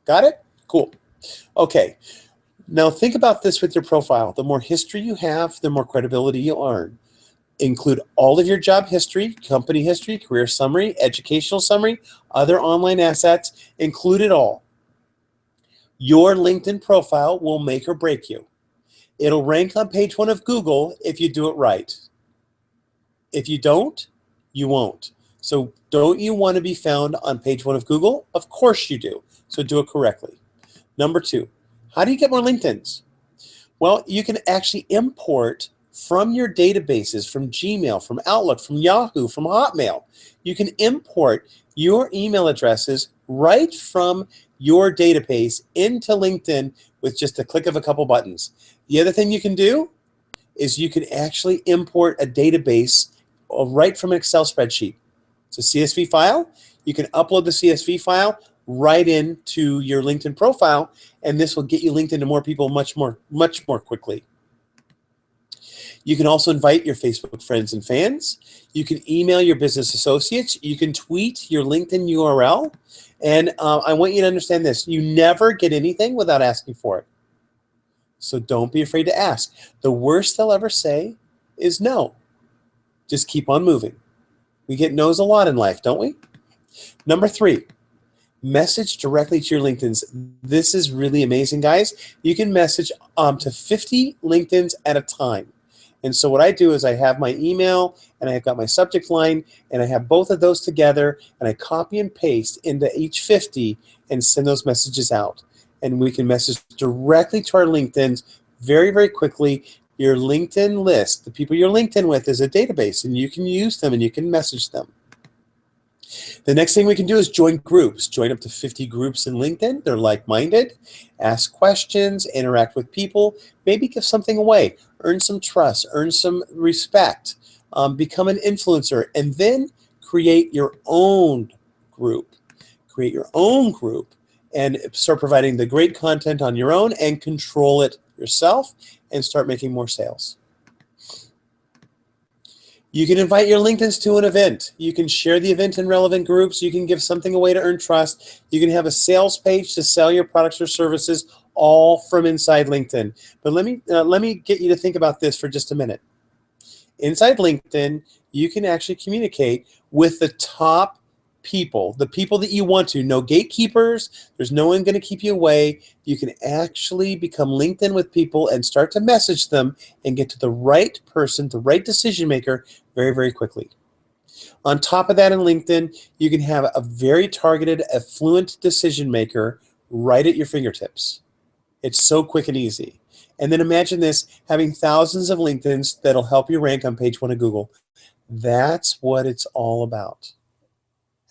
[SPEAKER 2] Got it? Cool. Okay. Now think about this with your profile. The more history you have, the more credibility you'll earn. Include all of your job history, company history, career summary, educational summary, other online assets. Include it all. Your LinkedIn profile will make or break you. It'll rank on page 1 of Google if you do it right. If you don't, you won't. So don't you want to be found on page 1 of Google? Of course you do. So do it correctly. Number 2, how do you get more LinkedIns? Well, you can actually import from your databases, from Gmail, from Outlook, from Yahoo, from Hotmail. You can import your email addresses right from your database into LinkedIn with just a click of a couple buttons. The other thing you can do is you can actually import a database right from an Excel spreadsheet. It's a CSV file. You can upload the CSV file right into your LinkedIn profile, and this will get you linked into more people much more quickly. You can also invite your Facebook friends and fans. You can email your business associates. You can tweet your LinkedIn URL. And I want you to understand this. You never get anything without asking for it. So don't be afraid to ask. The worst they'll ever say is no. Just keep on moving. We get no's a lot in life, don't we? Number 3, message directly to your LinkedIns. This is really amazing, guys. You can message to 50 LinkedIns at a time. And so what I do is I have my email and I've got my subject line and I have both of those together and I copy and paste into each 50 and send those messages out. And we can message directly to our LinkedIns very, very quickly. Your LinkedIn list, the people you're linked in with, is a database, and you can use them and you can message them. The next thing we can do is join groups. Join up to 50 groups in LinkedIn. They're like-minded. Ask questions, interact with people, maybe give something away, earn some trust, earn some respect, become an influencer, and then create your own group. Create your own group and start providing the great content on your own and control it yourself and start making more sales. You can invite your LinkedIns to an event. You can share the event in relevant groups. You can give something away to earn trust. You can have a sales page to sell your products or services, all from inside LinkedIn. But let me get you to think about this for just a minute. Inside LinkedIn, you can actually communicate with the top people, the people that you want to. No gatekeepers. There's no one going to keep you away. You can actually become linked in with people and start to message them and get to the right person, the right decision maker very, very quickly. On top of that, in LinkedIn, you can have a very targeted, affluent decision maker right at your fingertips. It's so quick and easy. And then imagine this, having thousands of LinkedIns that'll help you rank on page 1 of Google. That's what it's all about.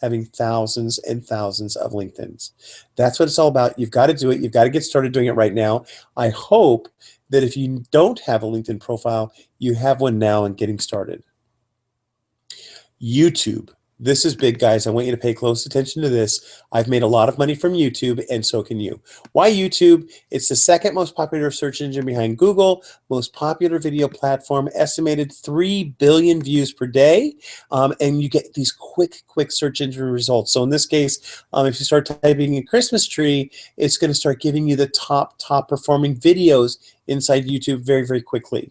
[SPEAKER 2] Having thousands and thousands of LinkedIns. That's what it's all about. You've got to do it. You've got to get started doing it right now. I hope that if you don't have a LinkedIn profile, you have one now and getting started. YouTube. This is big, guys. I want you to pay close attention to this. I've made a lot of money from YouTube, and so can you. Why YouTube? It's the second most popular search engine behind Google, most popular video platform, estimated 3 billion views per day, and you get these quick search engine results. So in this case, if you start typing in Christmas tree, it's going to start giving you the top performing videos inside YouTube very, very quickly.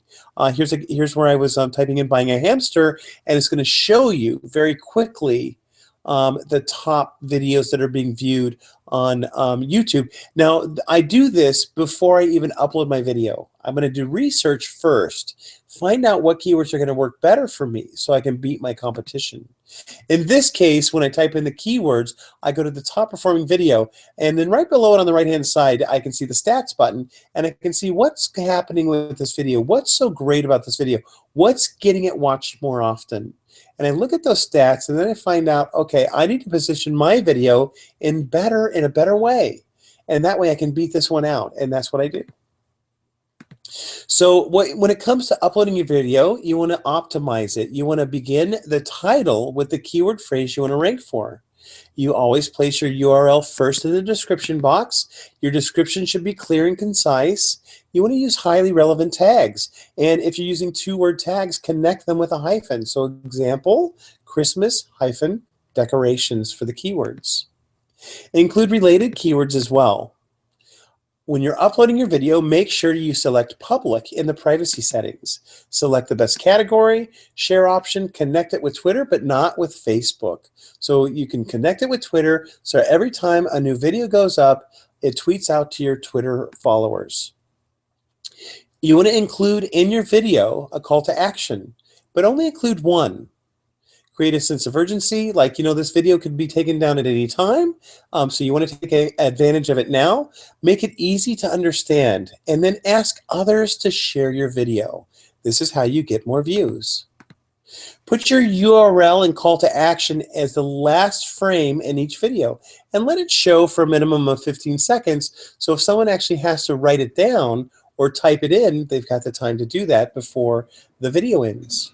[SPEAKER 2] Here's where I was typing in buying a hamster, and it's going to show you very quickly the top videos that are being viewed on YouTube. Now, I do this before I even upload my video. I'm going to do research first, find out what keywords are going to work better for me so I can beat my competition. In this case, when I type in the keywords, I go to the top performing video, and then right below it on the right hand side, I can see the stats button, and I can see what's happening with this video, what's so great about this video, what's getting it watched more often. And I look at those stats, and then I find out, okay, I need to position my video in a better way, and that way I can beat this one out, and that's what I do. So when it comes to uploading your video, you want to optimize it. You want to begin the title with the keyword phrase you want to rank for. You always place your URL first in the description box. Your description should be clear and concise. You want to use highly relevant tags. And if you're using 2-word tags, connect them with a hyphen. So example, Christmas hyphen decorations for the keywords. Include related keywords as well. When you're uploading your video, make sure you select public in the privacy settings. Select the best category, share option, connect it with Twitter, but not with Facebook. So you can connect it with Twitter, so every time a new video goes up, it tweets out to your Twitter followers. You want to include in your video a call to action, but only include one. Create a sense of urgency, like, this video could be taken down at any time, so you want to take advantage of it now. Make it easy to understand, and then ask others to share your video. This is how you get more views. Put your URL and call to action as the last frame in each video, and let it show for a minimum of 15 seconds, so if someone actually has to write it down or type it in, they've got the time to do that before the video ends.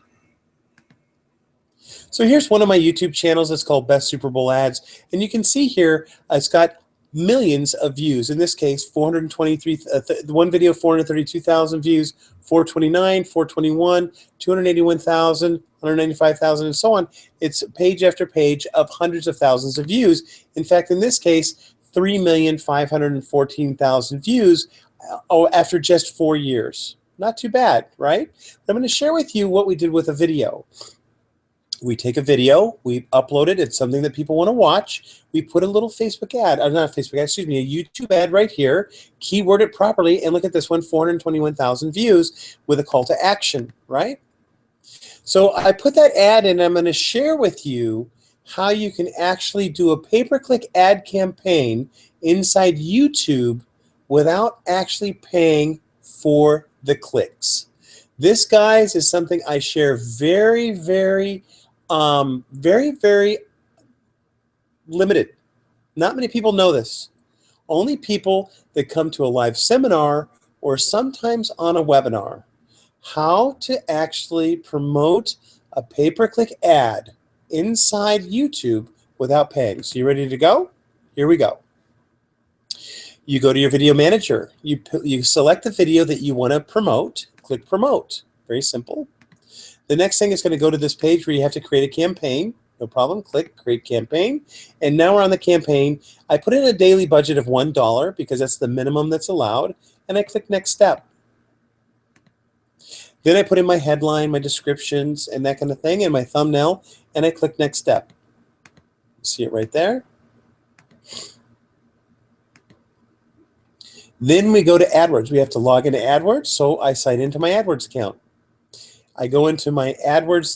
[SPEAKER 2] So here's one of my YouTube channels. It's called Best Super Bowl Ads, and you can see here it's got millions of views. In this case, 423, one video, 432,000 views, 429, 421, 281,000, 195,000, and so on. It's page after page of hundreds of thousands of views. In fact, in this case, 3,514,000 views after just 4 years. Not too bad, right? I'm going to share with you what we did with a video. We take a video, we upload it, it's something that people want to watch. We put a little Facebook ad, not a Facebook ad, excuse me, a YouTube ad right here, keyword it properly, and look at this one, 421,000 views with a call to action, right? So I put that ad in, I'm going to share with you how you can actually do a pay-per-click ad campaign inside YouTube without actually paying for the clicks. This, guys, is something I share very, very limited. Not many people know this. Only people that come to a live seminar or sometimes on a webinar. How to actually promote a pay-per-click ad inside YouTube without paying. So you ready to go? Here we go. You go to your video manager. You select the video that you want to promote. Click promote. Very simple. The next thing is going to go to this page where you have to create a campaign. No problem. Click create campaign. And now we're on the campaign. I put in a daily budget of $1 because that's the minimum that's allowed. And I click next step. Then I put in my headline, my descriptions, and that kind of thing, and my thumbnail, and I click next step. See it right there? Then we go to AdWords. We have to log into AdWords, so I sign into my AdWords account. I go into my AdWords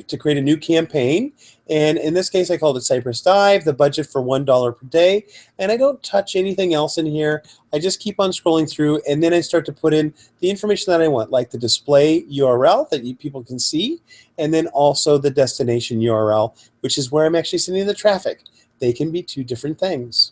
[SPEAKER 2] to create a new campaign, and in this case I called it Cypress Dive, the budget for $1 per day, and I don't touch anything else in here. I just keep on scrolling through, and then I start to put in the information that I want, like the display URL that people can see, and then also the destination URL, which is where I'm actually sending the traffic. They can be two different things.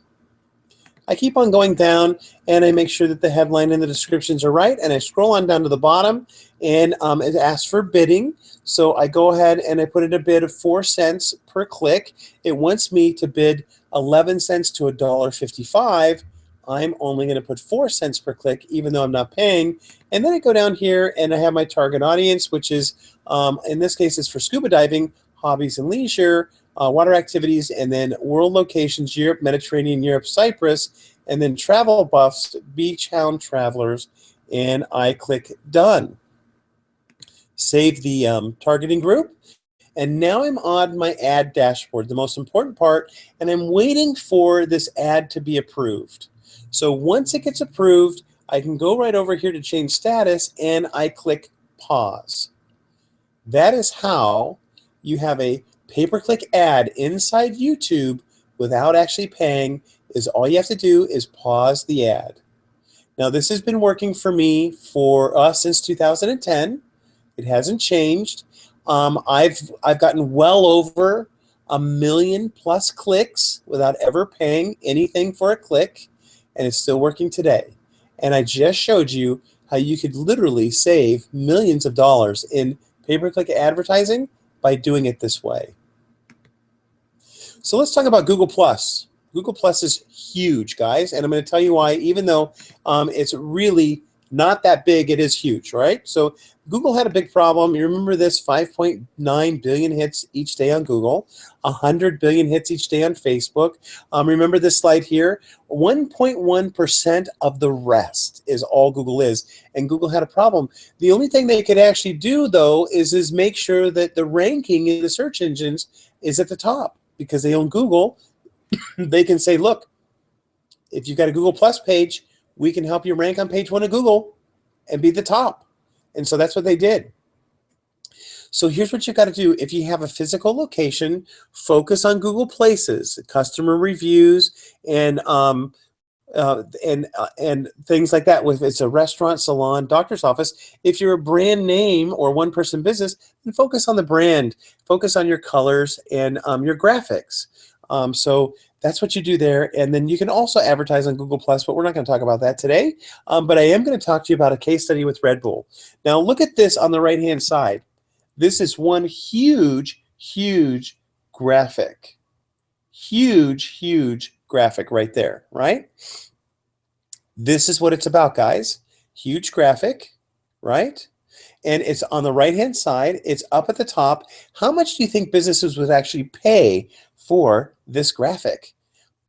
[SPEAKER 2] I keep on going down, and I make sure that the headline and the descriptions are right, and I scroll on down to the bottom, and it asks for bidding. So I go ahead and I put in a bid of 4 cents per click. It wants me to bid 11 cents to $1.55. I'm only going to put 4 cents per click, even though I'm not paying. And then I go down here, and I have my target audience, which is, in this case, is for scuba diving, hobbies and leisure, water activities, and then world locations, Europe, Mediterranean, Europe, Cyprus, and then travel buffs, beach hound travelers, and I click done. Save the targeting group, and now I'm on my ad dashboard, the most important part, and I'm waiting for this ad to be approved. So once it gets approved, I can go right over here to change status, and I click pause. That is how you have a pay-per-click ad inside YouTube without actually paying. Is all you have to do is pause the ad. Now this has been working for me since 2010. It hasn't changed. I've gotten well over 1 million plus clicks without ever paying anything for a click, and it's still working today. And I just showed you how you could literally save millions of dollars in pay-per-click advertising by doing it this way. So let's talk about Google+. Google+ is huge, guys, and I'm going to tell you why. Even though it's really not that big, it is huge, right? So Google had a big problem. You remember this, 5.9 billion hits each day on Google, 100 billion hits each day on Facebook. Remember this slide here? 1.1% of the rest is all Google is, and Google had a problem. The only thing they could actually do, though, is make sure that the ranking in the search engines is at the top, because they own Google. They can say, look, if you've got a Google Plus page, we can help you rank on page 1 of Google and be the top. And so that's what they did. So here's what you've got to do. If you have a physical location, focus on Google Places, customer reviews, and things like that. If it's a restaurant, salon, doctor's office, if you're a brand name or one-person business, then focus on the brand, focus on your colors and your graphics. So that's what you do there. And then you can also advertise on Google Plus, but we're not going to talk about that today. But I am going to talk to you about a case study with Red Bull. Now look at this on the right-hand side. This is one huge graphic. Huge graphic right there, right? This is what it's about, guys. Huge graphic, right? And it's on the right-hand side. It's up at the top. How much do you think businesses would actually pay for this graphic?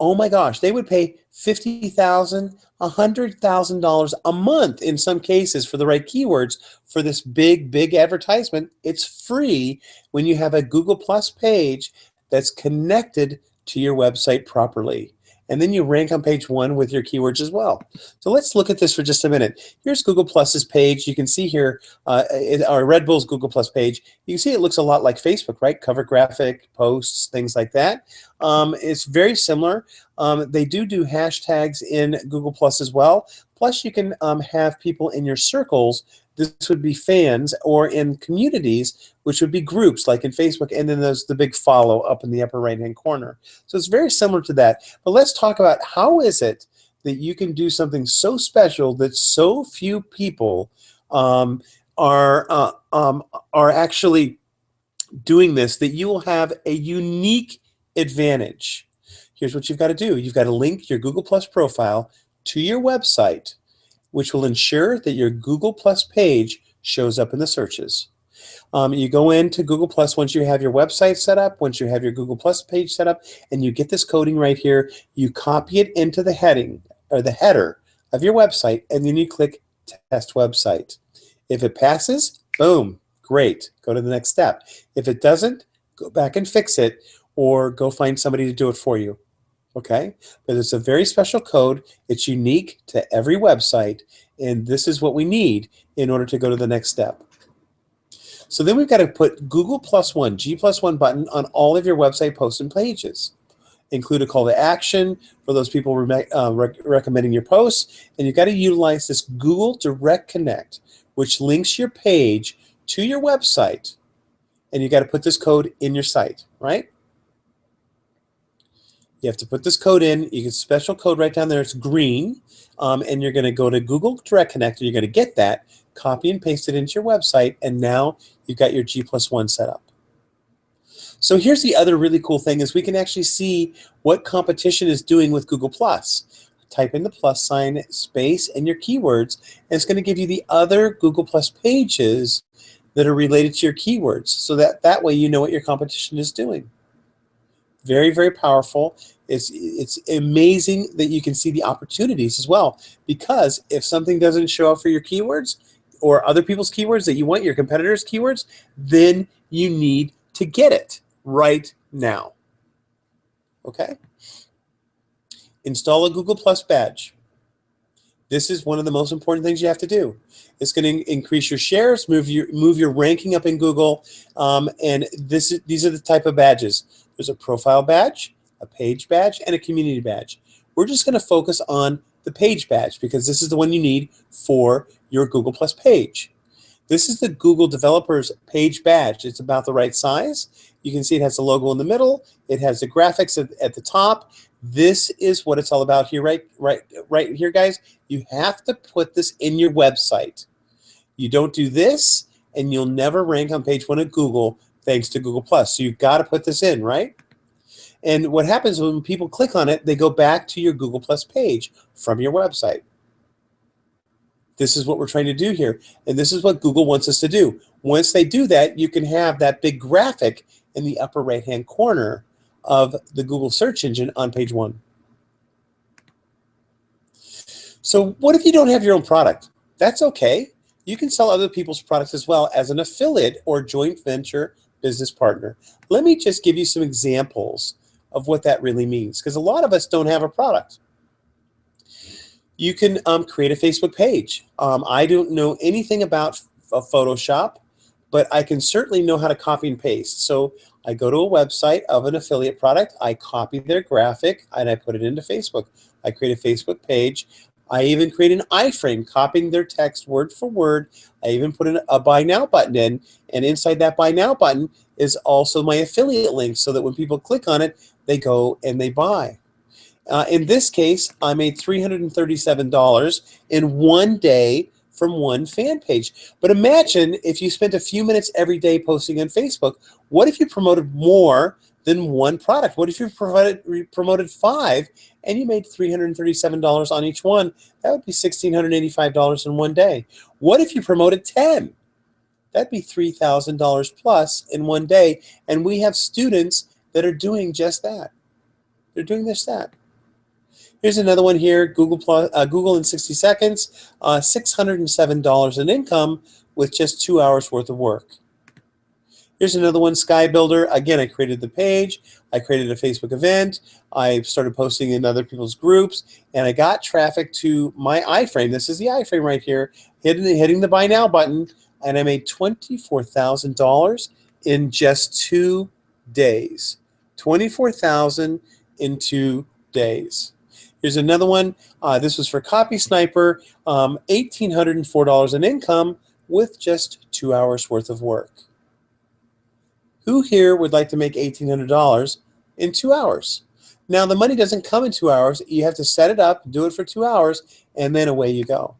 [SPEAKER 2] Oh my gosh, they would pay $50,000, $100,000 a month in some cases for the right keywords for this big advertisement. It's free when you have a Google Plus page that's connected to your website properly. And then you rank on page 1 with your keywords as well. So let's look at this for just a minute. Here's Google Plus's page. You can see here, our Red Bull's Google Plus page. You can see it looks a lot like Facebook, right? Cover graphic, posts, things like that. It's very similar. They do hashtags in Google Plus as well. Plus, you can have people in your circles. This would be fans, or in communities, which would be groups like in Facebook, and then there's the big follow up in the upper right-hand corner. So it's very similar to that. But let's talk about how is it that you can do something so special that so few people are actually doing this, that you will have a unique advantage. Here's what you've got to do. You've got to link your Google Plus profile to your website, which will ensure that your Google Plus page shows up in the searches. You go into Google Plus once you have your website set up, once you have your Google Plus page set up, and you get this coding right here. You copy it into the heading or the header of your website, and then you click Test Website. If it passes, boom, great. Go to the next step. If it doesn't, go back and fix it, or go find somebody to do it for you. Okay, but it's a very special code. It's unique to every website, and this is what we need in order to go to the next step. So then we've got to put Google Plus One, G+1 button on all of your website posts and pages. Include a call to action for those people recommending your posts, and you've got to utilize this Google Direct Connect, which links your page to your website, and you got to put this code in your site, right? You have to put this code in. You get special code right down there. It's green. And you're going to go to Google Direct Connect. And you're going to get that, copy and paste it into your website. And now you've got your G+1 set up. So here's the other really cool thing is we can actually see what competition is doing with Google Plus. Type in the plus sign, space, and your keywords. And it's going to give you the other Google Plus pages that are related to your keywords. So that way you know what your competition is doing. Very powerful. It's amazing that you can see the opportunities as well, because if something doesn't show up for your keywords or other people's keywords that you want, your competitors' keywords, then you need to get it right now. Okay? Install a Google Plus badge. This is one of the most important things you have to do. It's going to increase your shares, move your ranking up in Google, and these are the type of badges. There's a profile badge, a page badge, and a community badge. We're just going to focus on the page badge because this is the one you need for your Google Plus page. This is the Google Developers Page Badge. It's about the right size. You can see it has the logo in the middle. It has the graphics at the top. This is what it's all about here, right here, guys. You have to put this in your website. You don't do this, and you'll never rank on page 1 of Google thanks to Google Plus. So you've got to put this in, right? And what happens when people click on it, they go back to your Google Plus page from your website. This is what we're trying to do here, and this is what Google wants us to do. Once they do that, you can have that big graphic in the upper right-hand corner of the Google search engine on page 1. So what if you don't have your own product? That's okay. You can sell other people's products as well as an affiliate or joint venture business partner. Let me just give you some examples of what that really means, because a lot of us don't have a product. You can create a Facebook page. I don't know anything about Photoshop, but I can certainly know how to copy and paste. So I go to a website of an affiliate product, I copy their graphic, and I put it into Facebook. I create a Facebook page. I even create an iframe, copying their text word for word. I even put a buy now button in, and inside that buy now button is also my affiliate link so that when people click on it, they go and they buy. In this case, I made $337 in one day from one fan page. But imagine if you spent a few minutes every day posting on Facebook. What if you promoted more than one product? What if you promoted five and you made $337 on each one? That would be $1,685 in one day. What if you promoted 10? That'd be $3,000 plus in one day. And we have students that are doing just that. They're doing just that. Here's another one here, Google in 60 seconds, $607 in income with just 2 hours worth of work. Here's another one, Sky Builder. Again, I created the page, I created a Facebook event, I started posting in other people's groups, and I got traffic to my iframe. This is the iframe right here, hitting the buy now button, and I made $24,000 in just 2 days. $24,000 in 2 days. Here's another one. This was for Copy Sniper, $1,804 in income with just 2 hours worth of work. Who here would like to make $1,800 in 2 hours? Now, the money doesn't come in 2 hours. You have to set it up, do it for 2 hours, and then away you go.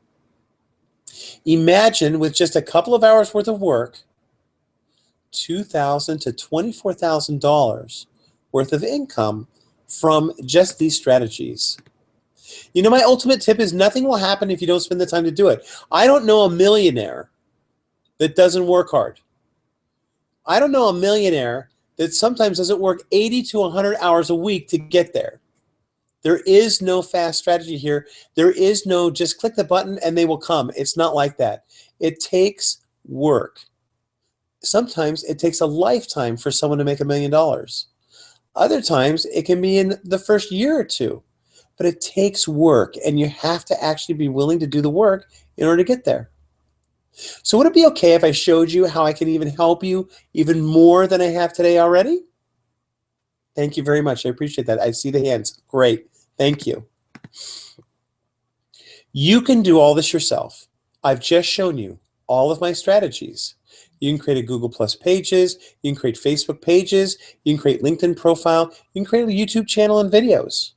[SPEAKER 2] Imagine with just a couple of hours worth of work, $2,000 to $24,000 worth of income from just these strategies. You know, my ultimate tip is nothing will happen if you don't spend the time to do it. I don't know a millionaire that doesn't work hard. I don't know a millionaire that sometimes doesn't work 80 to 100 hours a week to get there. There is no fast strategy here. There is no just click the button and they will come. It's not like that. It takes work. Sometimes it takes a lifetime for someone to make $1 million. Other times it can be in the first year or two. But it takes work, and you have to actually be willing to do the work in order to get there. So would it be okay if I showed you how I can even help you even more than I have today already? Thank you very much. I appreciate that. I see the hands. Great. Thank you. You can do all this yourself. I've just shown you all of my strategies. You can create a Google Plus pages. You can create Facebook pages. You can create LinkedIn profile. You can create a YouTube channel and videos.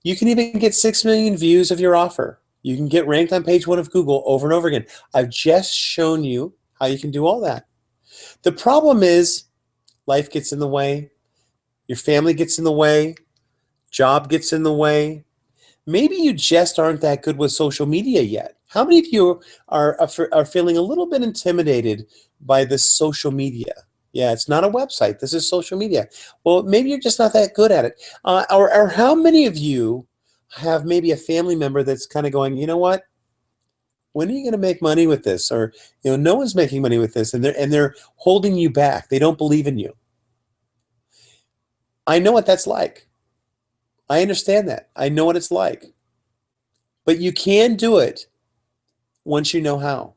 [SPEAKER 2] You can even get 6 million views of your offer. You can get ranked on page 1 of Google over and over again. I've just shown you how you can do all that. The problem is life gets in the way. Your family gets in the way. Job gets in the way. Maybe you just aren't that good with social media yet. How many of you are feeling a little bit intimidated by this social media? Yeah, it's not a website. This is social media. Well, maybe you're just not that good at it. Or how many of you have maybe a family member that's kind of going, you know what? When are you going to make money with this? Or, you know, no one's making money with this, and they're holding you back. They don't believe in you. I know what that's like. I understand that. I know what it's like. But you can do it once you know how.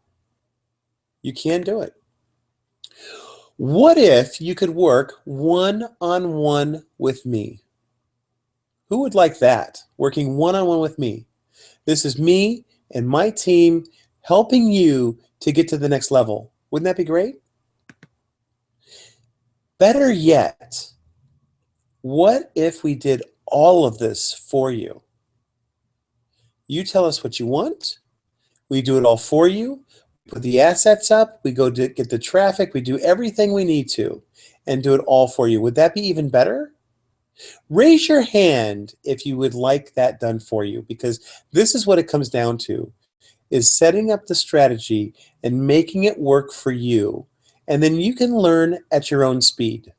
[SPEAKER 2] You can do it. What if you could work one-on-one with me? Who would like that? Working one-on-one with me. This is me and my team helping you to get to the next level. Wouldn't that be great? Better yet, what if we did all of this for you? You tell us what you want. We do it all for you. Put the assets up. We go to get the traffic. We do everything we need to and do it all for you. Would that be even better? Raise your hand if you would like that done for you, because this is what it comes down to, is setting up the strategy and making it work for you. And then you can learn at your own speed.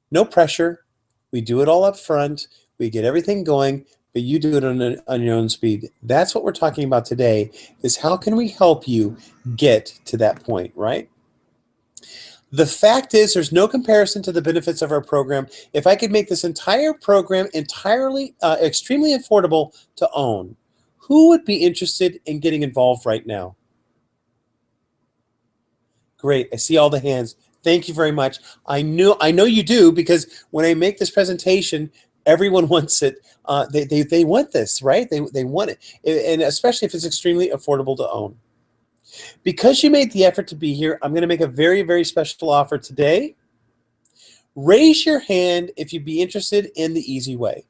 [SPEAKER 2] No pressure. We do it all up front. We get everything going, but you do it on your own speed. That's what we're talking about today, is how can we help you get to that point, right? The fact is, there's no comparison to the benefits of our program. If I could make this entire program entirely, extremely affordable to own, Who would be interested in getting involved right now? Great. I see all the hands. Thank you very much. I know you do, because when I make this presentation, everyone wants it. They want this, right? They want it, and especially if it's extremely affordable to own. Because you made the effort to be here, I'm going to make a very, very special offer today. Raise your hand if you'd be interested in the easy way.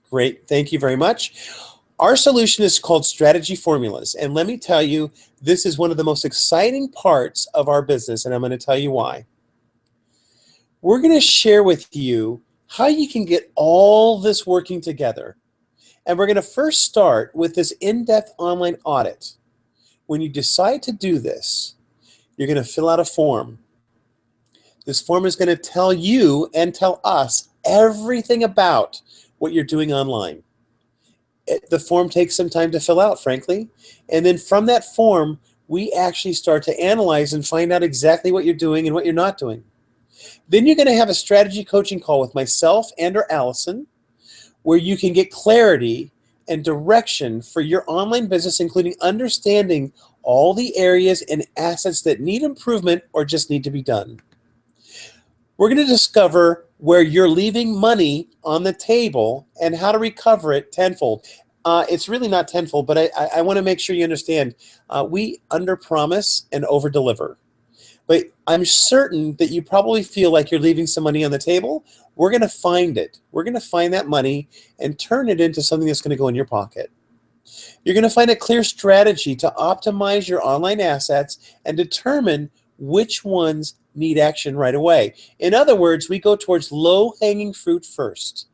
[SPEAKER 2] Great. Thank you very much. Our solution is called Strategy Formulas. And let me tell you, this is one of the most exciting parts of our business, and I'm going to tell you why. We're going to share with you how you can get all this working together. And we're going to first start with this in-depth online audit. When you decide to do this, you're going to fill out a form. This form is going to tell you and tell us everything about what you're doing online. The form takes some time to fill out, frankly. And then from that form, we actually start to analyze and find out exactly what you're doing and what you're not doing. Then you're going to have a strategy coaching call with myself and or Allison, where you can get clarity and direction for your online business, including understanding all the areas and assets that need improvement or just need to be done. We're going to discover where you're leaving money on the table and how to recover it tenfold. It's really not tenfold, but I want to make sure you understand. We underpromise and overdeliver. But I'm certain that you probably feel like you're leaving some money on the table. We're going to find it. We're going to find that money and turn it into something that's going to go in your pocket. You're going to find a clear strategy to optimize your online assets and determine which ones need action right away. In other words, we go towards low-hanging fruit first.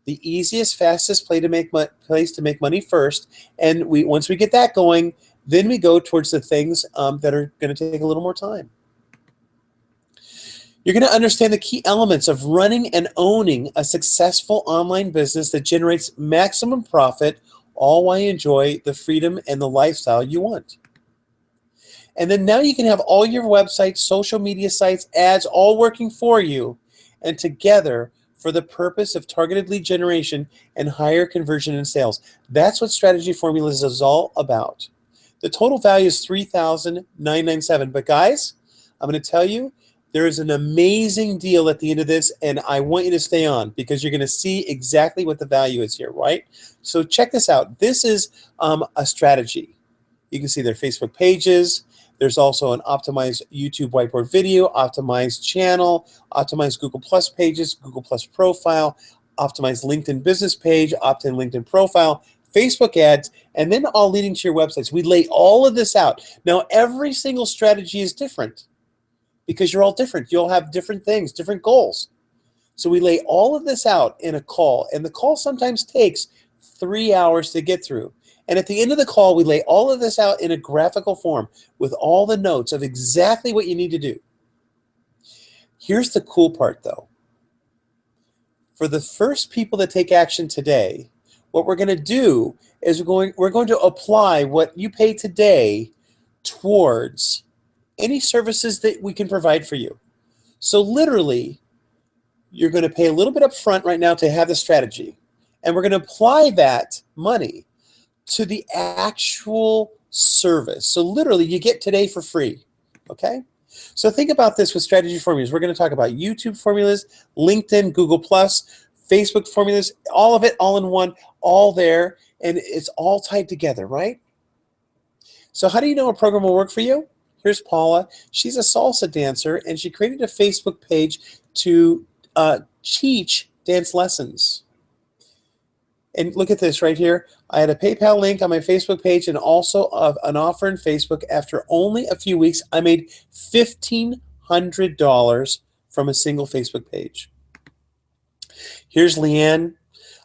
[SPEAKER 2] The easiest, fastest place to make money first. And once we get that going, then we go towards the things that are going to take a little more time. You're going to understand the key elements of running and owning a successful online business that generates maximum profit, all while you enjoy the freedom and the lifestyle you want. And then now you can have all your websites, social media sites, ads, all working for you and together for the purpose of targeted lead generation and higher conversion and sales. That's what Strategy Formulas is all about. The total value is $3,997. But guys, I'm going to tell you, there is an amazing deal at the end of this, and I want you to stay on because you're going to see exactly what the value is here, right? So check this out. This is a strategy. You can see their Facebook pages. There's also an optimized YouTube whiteboard video, optimized channel, optimized Google Plus pages, Google Plus profile, optimized LinkedIn business page, opt-in LinkedIn profile, Facebook ads, and then all leading to your websites. We lay all of this out. Now, every single strategy is different because you're all different. You'll have different things, different goals. So we lay all of this out in a call, and the call sometimes takes 3 hours to get through. And at the end of the call, we lay all of this out in a graphical form with all the notes of exactly what you need to do. Here's the cool part, though. For the first people that take action today, what we're going to do is we're going to apply what you pay today towards any services that we can provide for you. So literally, you're going to pay a little bit up front right now to have the strategy, and we're going to apply that money to the actual service. So literally, you get today for free, okay? So think about this with strategy formulas. We're going to talk about YouTube formulas, LinkedIn, Google+, Facebook formulas, all of it all in one, all there, and it's all tied together, right? So how do you know a program will work for you? Here's Paula. She's a salsa dancer, and she created a Facebook page to teach dance lessons. And look at this right here. I had a PayPal link on my Facebook page and also an offer in Facebook. After only a few weeks, I made $1,500 from a single Facebook page. Here's Leanne.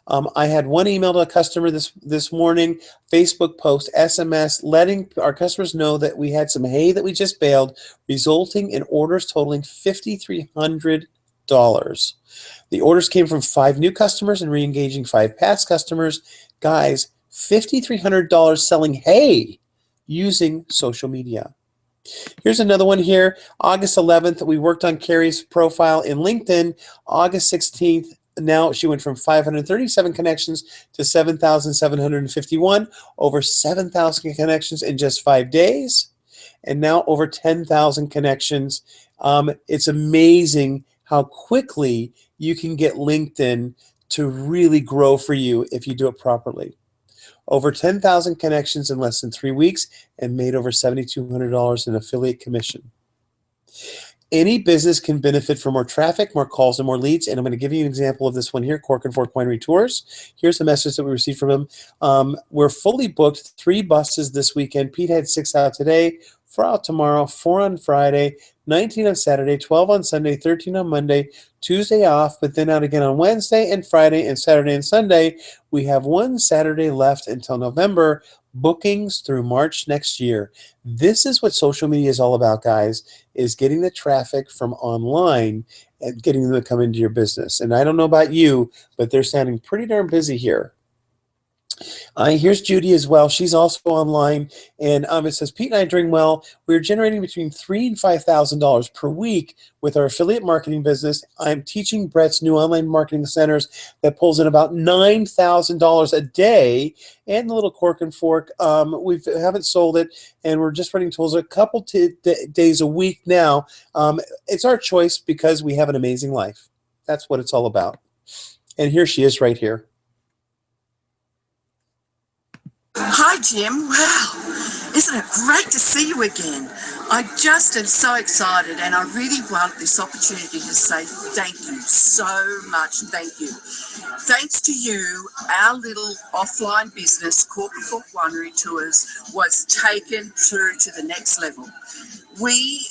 [SPEAKER 2] I had one email to a customer this morning, Facebook post, SMS, letting our customers know that we had some hay that we just baled, resulting in orders totaling $5,300. The orders came from 5 new customers and re-engaging 5 past customers. Guys, $5,300 selling hay using social media. Here's another one here. August 11th, we worked on Carrie's profile in LinkedIn. August 16th, Now she went from 537 connections to 7,751, over 7,000 connections in just 5 days, and now over 10,000 connections. It's amazing how quickly you can get LinkedIn to really grow for you if you do it properly. Over 10,000 connections in less than 3 weeks and made over $7,200 in affiliate commission. Any business can benefit from more traffic, more calls, and more leads. And I'm going to give you an example of this one here, Cork and Fork Winery Tours. Here's a message that we received from him. We're fully booked, 3 buses this weekend. Pete had 6 out today, 4 out tomorrow, 4 on Friday, 19 on Saturday, 12 on Sunday, 13 on Monday, Tuesday off, but then out again on Wednesday and Friday and Saturday and Sunday. We have 1 Saturday left until November. Bookings through March next year. This is what social media is all about, guys, is getting the traffic from online and getting them to come into your business. And I don't know about you, but they're sounding pretty darn busy here. Here's Judy as well. She's also online, and it says, Pete and I are doing well. We're generating between $3,000 and $5,000 per week with our affiliate marketing business. I'm teaching Brett's new online marketing centers that pulls in about $9,000 a day. And the little Cork and Fork, we haven't sold it, and we're just running tools a couple days a week now. It's our choice because we have an amazing life. That's what it's all about. And here she is right here.
[SPEAKER 3] Hi, Jim. Wow, isn't it great to see you again? I just am so excited, and I really want this opportunity to say thank you so much. Thank you. Thanks to you, our little offline business, Cork and Fork Winery Tours, was taken through to the next level. We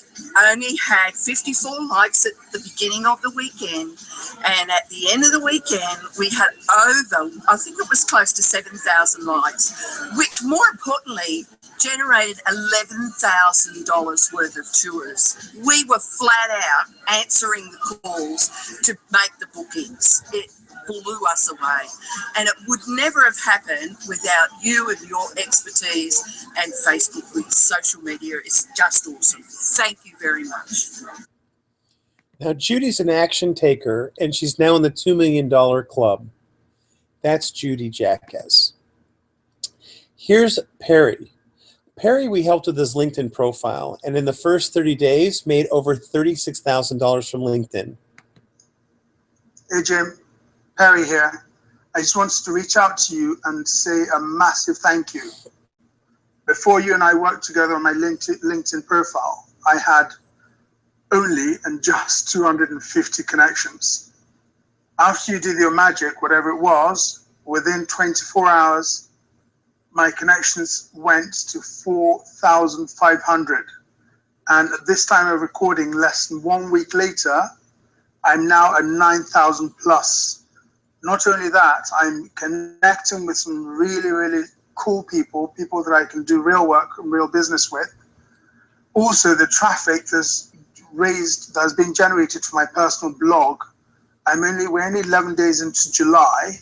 [SPEAKER 3] only had 54 likes at the beginning of the weekend, and at the end of the weekend we had over, I think it was close to 7,000 likes, which more importantly generated $11,000 worth of tours. We were flat out answering the calls to make the bookings. It blew us away, and it would never have happened without you and your expertise and Facebook with social media. It's just awesome. Thank you very much.
[SPEAKER 2] Now, Judy's an action taker, and she's now in the $2 million club. That's Judy Jackass. Here's Perry. Perry, we helped with his LinkedIn profile, and in the first 30 days, made over $36,000 from LinkedIn.
[SPEAKER 4] Hey, Jim. Perry here. I just wanted to reach out to you and say a massive thank you. Before you and I worked together on my LinkedIn profile, I had only and just 250 connections. After you did your magic, whatever it was, within 24 hours, my connections went to 4,500. And at this time of recording, less than 1 week later, I'm now at 9,000 plus. Not only that, I'm connecting with some really, really cool people that I can do real work and real business with. Also, the traffic that's been generated from my personal blog. We're only 11 days into July,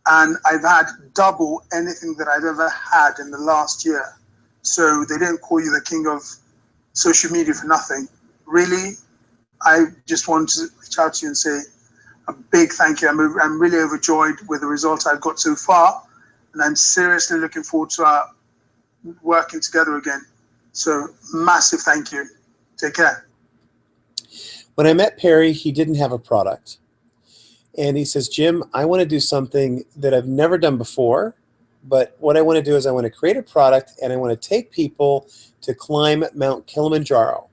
[SPEAKER 4] and I've had double anything that I've ever had in the last year. So they didn't call you the king of social media for nothing. Really, I just want to reach out to you and say a big thank you. I'm really overjoyed with the results I've got so far, and I'm seriously looking forward to working together again. So massive thank you. Take care.
[SPEAKER 2] When I met Perry, he didn't have a product. And he says, Jim, I want to do something that I've never done before, but what I want to do is I want to create a product, and I want to take people to climb Mount Kilimanjaro.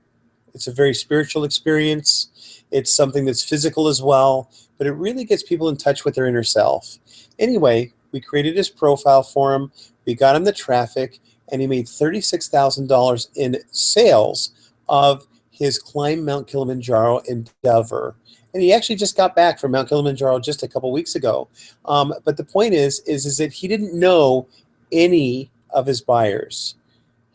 [SPEAKER 2] It's a very spiritual experience. It's something that's physical as well, but it really gets people in touch with their inner self. Anyway, we created his profile for him. We got him the traffic, and he made $36,000 in sales of his Climb Mount Kilimanjaro endeavor. And he actually just got back from Mount Kilimanjaro just a couple weeks ago. But the point is that he didn't know any of his buyers.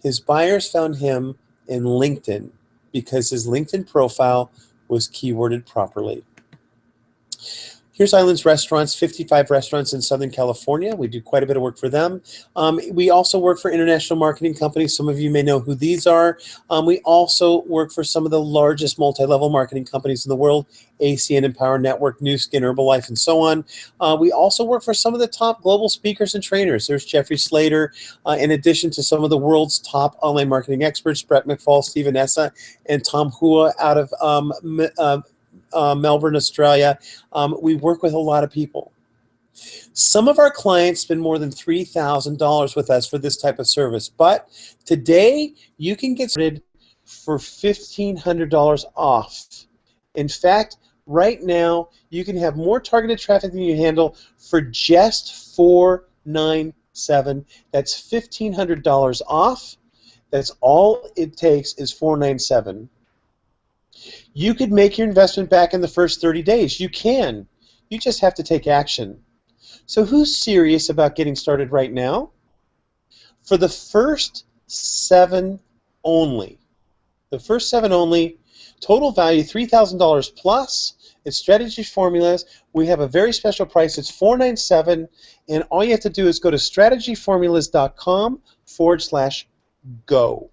[SPEAKER 2] His buyers found him in LinkedIn because his LinkedIn profile was keyworded properly. Here's Islands Restaurants, 55 restaurants in Southern California. We do quite a bit of work for them. We also work for international marketing companies. Some of you may know who these are. We also work for some of the largest multi-level marketing companies in the world, ACN, Empower Network, Nu Skin, Herbalife, and so on. We also work for some of the top global speakers and trainers. There's Jeffrey Slater, in addition to some of the world's top online marketing experts, Brett McFall, Stephen Essa, and Tom Hua out of Melbourne, Australia. We work with a lot of people. Some of our clients spend more than $3,000 with us for this type of service, but today you can get started for $1,500 off. In fact, right now you can have more targeted traffic than you handle for just $497. That's $1,500 off. That's all it takes is $497. You could make your investment back in the first 30 days. You can. You just have to take action. So who's serious about getting started right now? For the first 7 only, total value $3,000 plus. It's strategy formulas. We have a very special price. It's $497, and all you have to do is go to strategyformulas.com/go.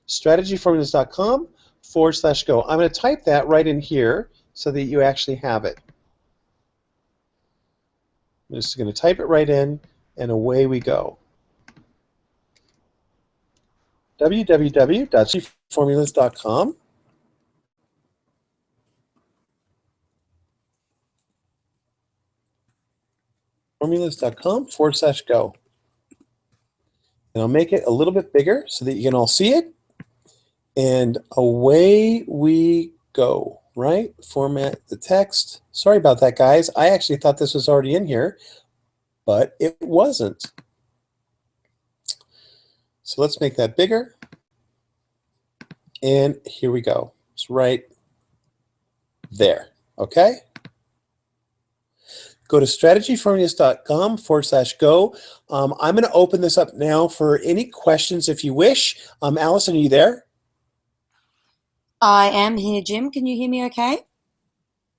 [SPEAKER 2] strategyformulas.com/go. I'm going to type that right in here so that you actually have it. I'm just going to type it right in, and away we go. www.strategyformulas.com. formulas.com/go. And I'll make it a little bit bigger so that you can all see it. And away we go, right? Format the text. Sorry about that, guys. I actually thought this was already in here, but it wasn't. So let's make that bigger. And here we go. It's right there, okay? Go to strategyformulas.com/go. I'm going to open this up now for any questions if you wish. Allison, are you there?
[SPEAKER 1] I am here, Jim. Can you hear me okay?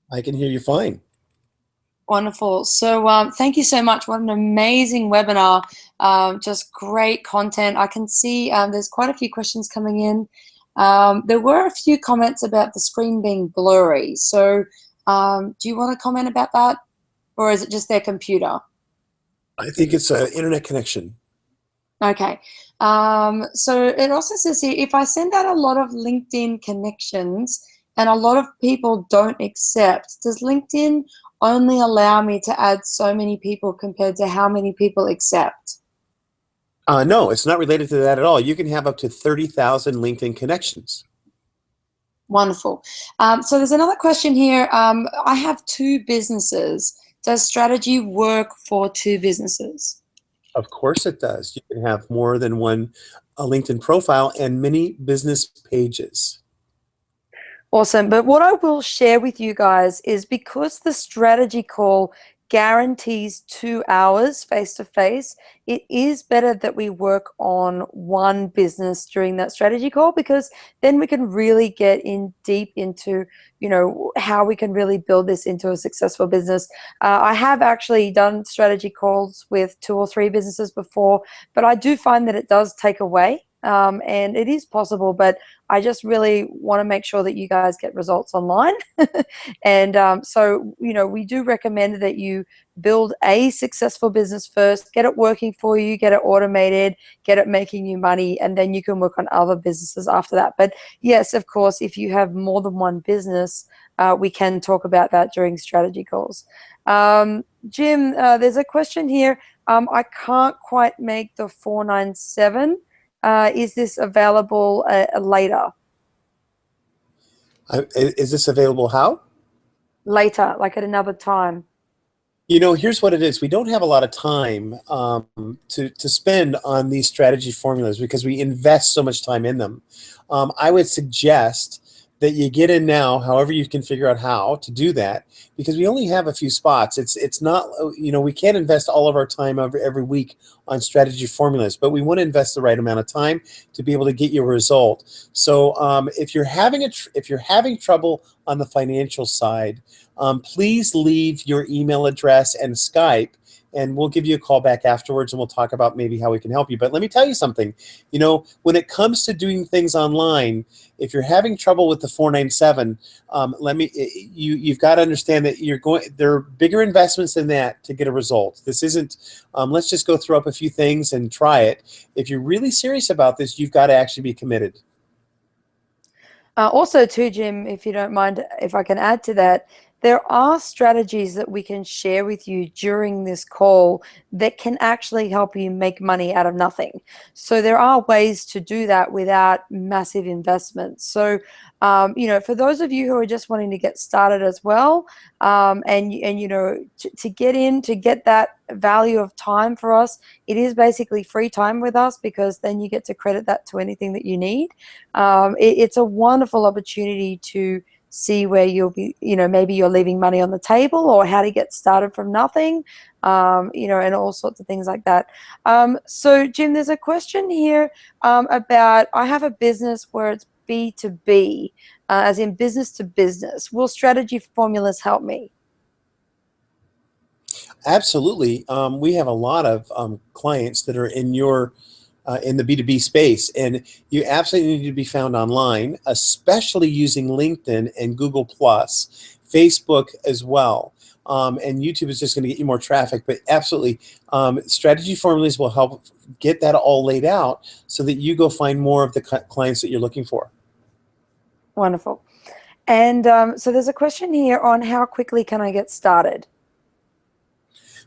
[SPEAKER 2] I can hear you fine.
[SPEAKER 1] Wonderful. So thank you so much. What an amazing webinar. Just great content. I can see there's quite a few questions coming in. There were a few comments about the screen being blurry. So do you want to comment about that? Or is it just their computer?
[SPEAKER 2] I think it's an internet connection.
[SPEAKER 1] Okay. So it also says here, if I send out a lot of LinkedIn connections and a lot of people don't accept, does LinkedIn only allow me to add so many people compared to how many people accept?
[SPEAKER 2] No, it's not related to that at all. You can have up to 30,000 LinkedIn connections.
[SPEAKER 1] Wonderful. So there's another question here. I have 2 businesses. Does strategy work for 2 businesses?
[SPEAKER 2] Of course it does. You can have more than one LinkedIn profile and many business pages.
[SPEAKER 1] Awesome. But what I will share with you guys is because the strategy call guarantees 2 hours face-to-face, it is better that we work on one business during that strategy call, because then we can really get in deep into, you know, how we can really build this into a successful business. I have actually done strategy calls with 2 or 3 businesses before, but I do find that it does take away. And it is possible, but I just really want to make sure that you guys get results online. And so, you know, we do recommend that you build a successful business first, get it working for you, get it automated, get it making you money, and then you can work on other businesses after that. But yes, of course, if you have more than one business, we can talk about that during strategy calls. Jim, there's a question here. I can't quite make the 497. Is this available later?
[SPEAKER 2] Is this available how?
[SPEAKER 1] Later, like at another time.
[SPEAKER 2] You know, here's what it is. We don't have a lot of time to spend on these strategy formulas because we invest so much time in them. I would suggest that you get in now, however you can figure out how to do that, because we only have a few spots. It's not, we can't invest all of our time every week on strategy formulas, but we want to invest the right amount of time to be able to get you a result. So if you're having trouble on the financial side, please leave your email address and Skype, and we'll give you a call back afterwards, and we'll talk about maybe how we can help you. But let me tell you something. When it comes to doing things online, if you're having trouble with the 497, you've got to understand that there are bigger investments than that to get a result. This isn't, let's just go throw up a few things and try it. If you're really serious about this, you've got to actually be committed.
[SPEAKER 1] Also too, Jim, if you don't mind, if I can add to that, there are strategies that we can share with you during this call that can actually help you make money out of nothing. So there are ways to do that without massive investments. So, for those of you who are just wanting to get started as well, to get that value of time for us, it is basically free time with us, because then you get to credit that to anything that you need. It's a wonderful opportunity to see where you'll be, maybe you're leaving money on the table, or how to get started from nothing, and all sorts of things like that. So Jim, there's a question here about, I have a business where it's B2B, as in business to business. Will strategy formulas help me?
[SPEAKER 2] Absolutely. We have a lot of clients that are in the B2B space, and you absolutely need to be found online, especially using LinkedIn and Google Plus, Facebook as well. And YouTube is just going to get you more traffic, but absolutely, strategy formulas will help get that all laid out so that you go find more of the clients that you're looking for.
[SPEAKER 1] Wonderful. And so there's a question here on how quickly can I get started?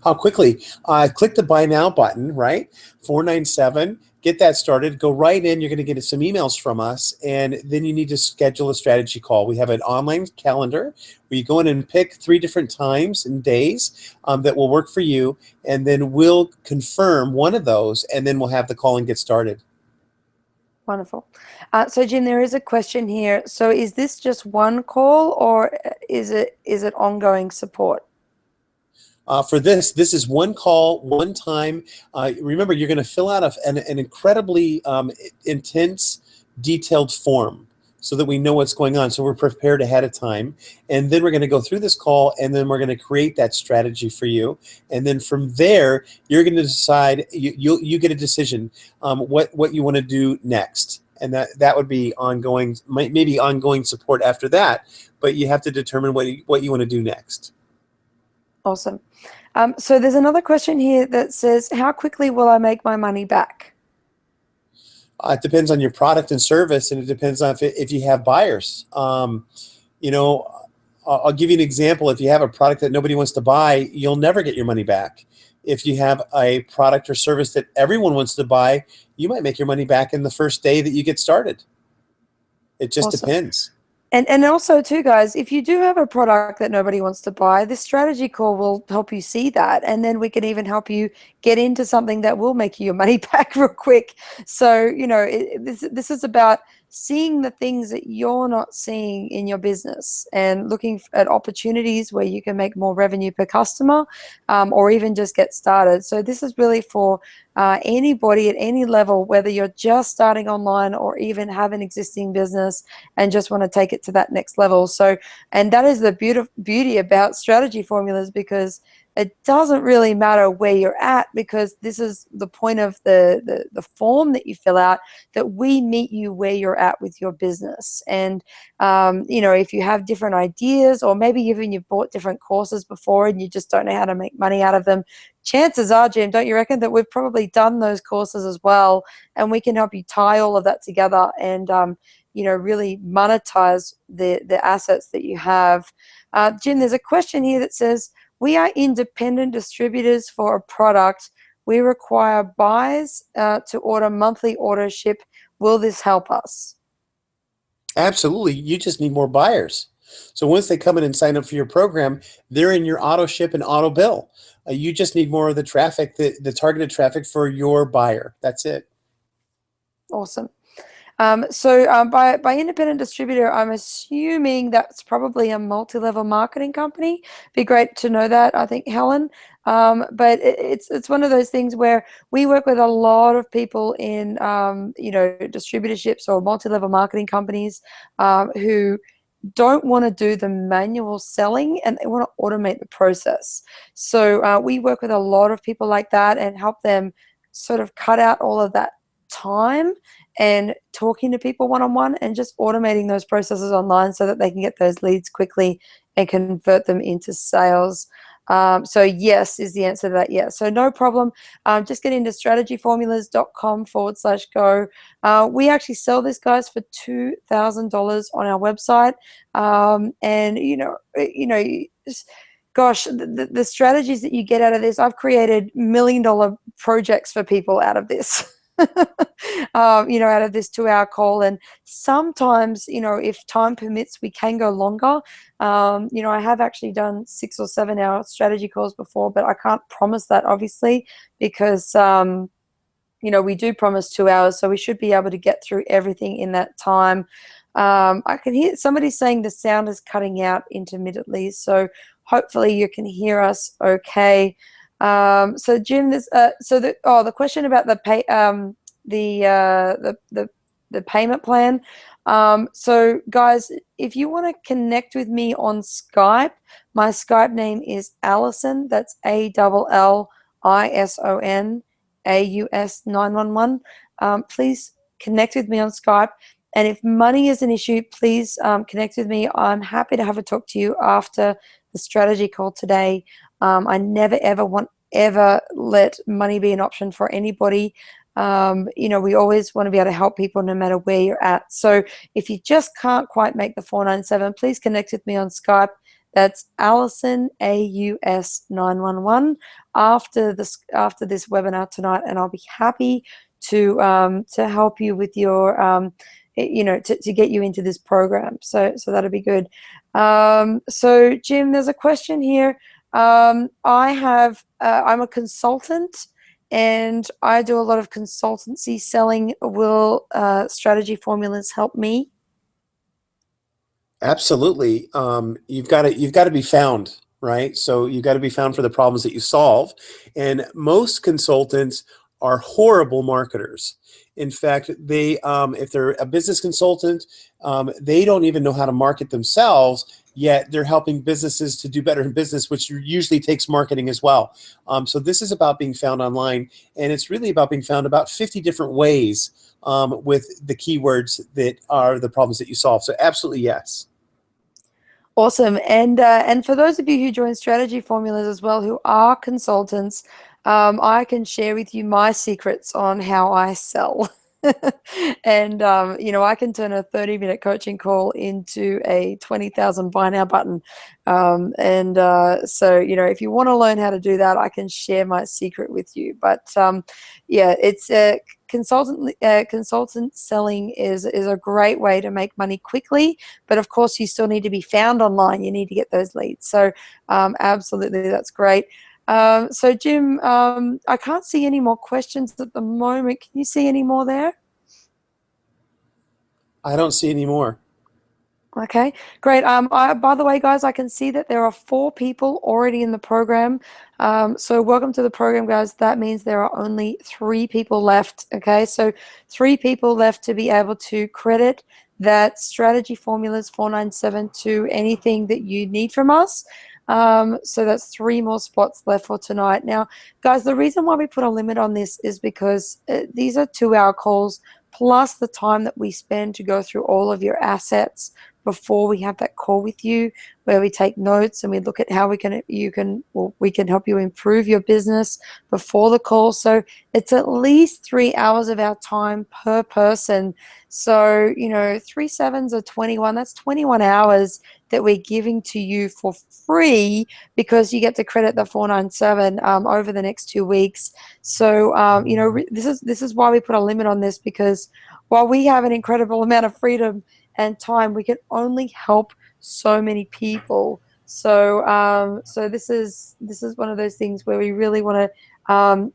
[SPEAKER 2] How quickly? Click the Buy Now button, right? 497. Get that started. Go right in. You're going to get some emails from us, and then you need to schedule a strategy call. We have an online calendar where you go in and pick 3 different times and days that will work for you, and then we'll confirm one of those, and then we'll have the call and get started.
[SPEAKER 1] Wonderful. So Jim, there is a question here. So is this just one call, or is it ongoing support?
[SPEAKER 2] For this is one call, one time. Remember, you're going to fill out an incredibly intense, detailed form so that we know what's going on. So we're prepared ahead of time. And then we're going to go through this call, and then we're going to create that strategy for you. And then from there, you're going to decide, you get a decision what you want to do next. And that would be ongoing, maybe ongoing support after that. But you have to determine what you want to do next.
[SPEAKER 1] Awesome. So there's another question here that says, how quickly will I make my money back?
[SPEAKER 2] It depends on your product and service, and it depends on if you have buyers. I'll give you an example. If you have a product that nobody wants to buy, you'll never get your money back. If you have a product or service that everyone wants to buy, you might make your money back in the first day that you get started. It just depends.
[SPEAKER 1] And also too, guys, if you do have a product that nobody wants to buy, this strategy call will help you see that. And then we can even help you get into something that will make you your money back real quick. So, this is about seeing the things that you're not seeing in your business, and looking at opportunities where you can make more revenue per customer, or even just get started. So this is really for anybody at any level, whether you're just starting online or even have an existing business and just want to take it to that next level. So, and that is the beauty about strategy formulas, because it doesn't really matter where you're at, because this is the point of the form that you fill out, that we meet you where you're at with your business. And, if you have different ideas, or maybe even you've bought different courses before and you just don't know how to make money out of them, chances are, Jim, don't you reckon that we've probably done those courses as well, and we can help you tie all of that together and, really monetize the assets that you have. Jim, there's a question here that says, we are independent distributors for a product. We require buyers to order monthly auto ship. Will this help us?
[SPEAKER 2] Absolutely. You just need more buyers. So once they come in and sign up for your program, they're in your auto ship and auto bill. You just need more of the traffic, the targeted traffic for your buyer. That's it.
[SPEAKER 1] Awesome. By independent distributor, I'm assuming that's probably a multi-level marketing company. Be great to know that, I think, Helen. But it's one of those things where we work with a lot of people in distributorships or multi-level marketing companies who don't want to do the manual selling and they want to automate the process. So we work with a lot of people like that and help them sort of cut out all of that time and talking to people one-on-one and just automating those processes online so that they can get those leads quickly and convert them into sales. So yes is the answer to that. Yes. So no problem. Just get into strategyformulas.com/go. We actually sell this, guys, for $2,000 on our website. And gosh, the strategies that you get out of this, I've created $1 million projects for people out of this. Out of this 2-hour call. And sometimes, if time permits, we can go longer. I have actually done 6 or 7 hour strategy calls before, but I can't promise that, obviously, because we do promise 2 hours, so we should be able to get through everything in that time. I can hear somebody saying the sound is cutting out intermittently, so hopefully you can hear us okay. So Jim, the question about the payment plan. So guys, if you want to connect with me on Skype, my Skype name is Allison. That's ALLISON AUS911. Please connect with me on Skype. And if money is an issue, please connect with me. I'm happy to have a talk to you after the strategy call today. I never ever let money be an option for anybody. We always want to be able to help people no matter where you're at. So if you just can't quite make the 497, please connect with me on Skype. That's Allison AUS911 after this webinar tonight, and I'll be happy to help you with your to get you into this program. So that'll be good. So Jim, there's a question here. I'm a consultant and I do a lot of consultancy selling. Will strategy formulas help me?
[SPEAKER 2] Absolutely. You've got to be found, right? So you've got to be found for the problems that you solve. And most consultants are horrible marketers. In fact, if they're a business consultant, they don't even know how to market themselves, yet they're helping businesses to do better in business, which usually takes marketing as well. So this is about being found online, and it's really about being found about 50 different ways with the keywords that are the problems that you solve. So absolutely yes.
[SPEAKER 1] Awesome. And for those of you who join strategy formulas as well, who are consultants, I can share with you my secrets on how I sell. And I can turn a 30-minute coaching call into a 20,000 buy now button. So if you want to learn how to do that, I can share my secret with you. But it's consultant selling is a great way to make money quickly, but of course you still need to be found online. You need to get those leads. So absolutely, that's great. So Jim, I can't see any more questions at the moment. Can you see any more there?
[SPEAKER 2] I don't see any more.
[SPEAKER 1] Okay, great. By the way, guys, I can see that there are 4 people already in the program. So welcome to the program, guys. That means there are only 3 people left. Okay, so 3 people left to be able to credit that strategy formulas 497 to anything that you need from us. So that's 3 more spots left for tonight. Now, guys, the reason why we put a limit on this is because these are 2-hour calls plus the time that we spend to go through all of your assets before we have that call with you, where we take notes and we look at how we can help you improve your business before the call. So it's at least 3 hours of our time per person. So 3 sevens are 21. That's 21 hours that we're giving to you for free because you get to credit the 497 over the next 2 weeks. So this is why we put a limit on this, because while we have an incredible amount of freedom and time, we can only help so many people. So this is one of those things where we really want to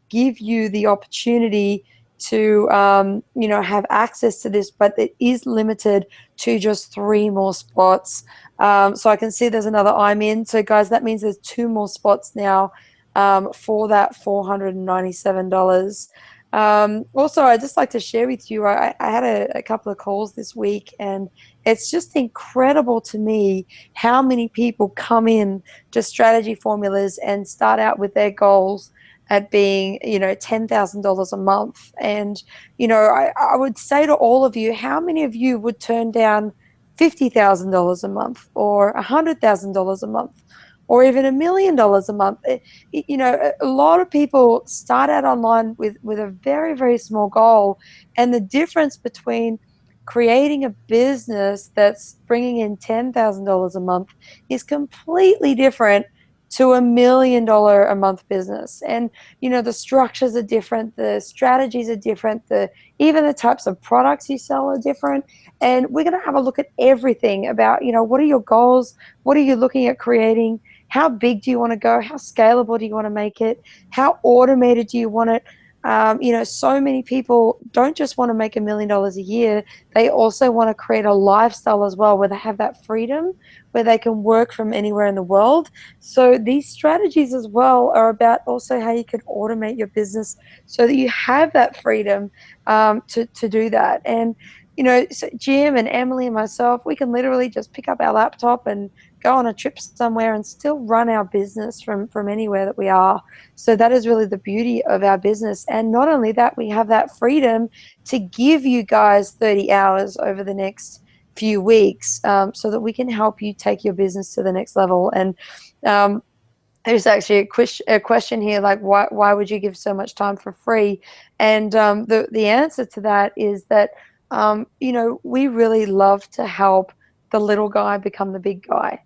[SPEAKER 1] give you the opportunity to have access to this, but it is limited to just 3 more spots. So I can see there's another I'm in. So guys, that means there's 2 more spots now for that $497. Also, I'd just like to share with you, I had a couple of calls this week, and it's just incredible to me how many people come in to strategy formulas and start out with their goals at being, $10,000 a month. And, I would say to all of you, how many of you would turn down $50,000 a month or $100,000 a month? Or even $1 million a month. A lot of people start out online with a very, very small goal, and the difference between creating a business that's bringing in $10,000 a month is completely different to $1 million a month business. And the structures are different, the strategies are different, even the types of products you sell are different. And we're going to have a look at everything about what are your goals, what are you looking at creating, how big do you want to go, how scalable do you want to make it, how automated do you want it. So many people don't just want to make $1 million a year. They also want to create a lifestyle as well, where they have that freedom, where they can work from anywhere in the world. So these strategies as well are about also how you can automate your business so that you have that freedom to do that. And so Jim and Emily and myself, we can literally just pick up our laptop and go on a trip somewhere and still run our business from anywhere that we are. So that is really the beauty of our business. And not only that, we have that freedom to give you guys 30 hours over the next few weeks, so that we can help you take your business to the next level. And there's actually a question here, like, why would you give so much time for free? And the answer to that is that we really love to help the little guy become the big guy.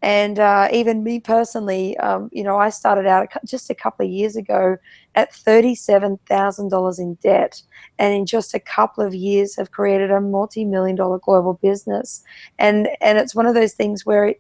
[SPEAKER 1] And even me personally, I started out just a couple of years ago at $37,000 in debt, and in just a couple of years have created a multi-million-dollar global business. And it's one of those things where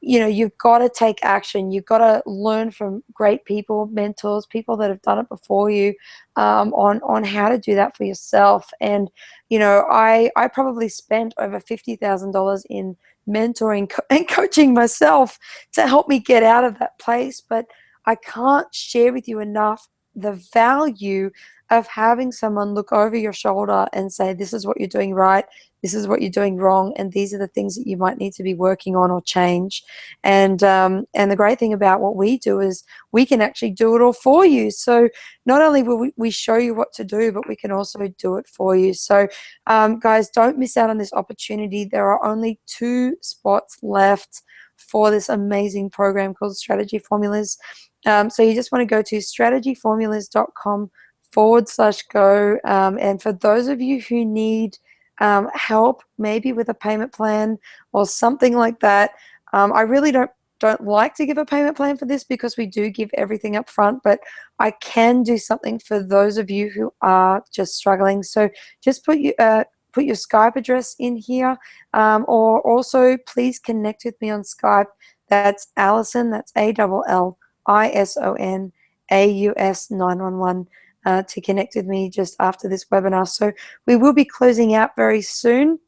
[SPEAKER 1] you've got to take action. You've got to learn from great people, mentors, people that have done it before you, on how to do that for yourself. And I probably spent over $50,000 in mentoring and coaching myself to help me get out of that place. But I can't share with you enough the value of having someone look over your shoulder and say, this is what you're doing right, this is what you're doing wrong, and these are the things that you might need to be working on or change. And the great thing about what we do is we can actually do it all for you. So not only will we show you what to do, but we can also do it for you. So guys, don't miss out on this opportunity. There are only 2 spots left for this amazing program called Strategy Formulas. So you just want to go to strategyformulas.com/go. And for those of you who need help, maybe with a payment plan or something like that, I really don't like to give a payment plan for this because we do give everything up front, but I can do something for those of you who are just struggling. So just put your Skype address in here, or also please connect with me on Skype. That's Allison, that's ALLISON AUS911, to connect with me just after this webinar. So we will be closing out very soon,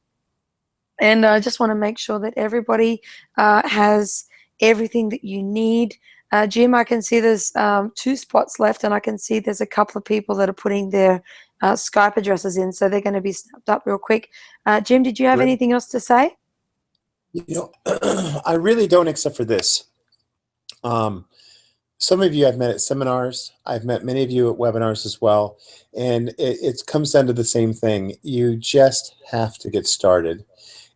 [SPEAKER 1] and I just want to make sure that everybody has everything that you need. Jim, I can see there's 2 spots left, and I can see there's a couple of people that are putting their Skype addresses in, so they're going to be snapped up real quick. Jim, did you have anything else to say?
[SPEAKER 2] I really don't, except for this. Some of you I've met at seminars. I've met many of you at webinars as well. And it comes down to the same thing. You just have to get started.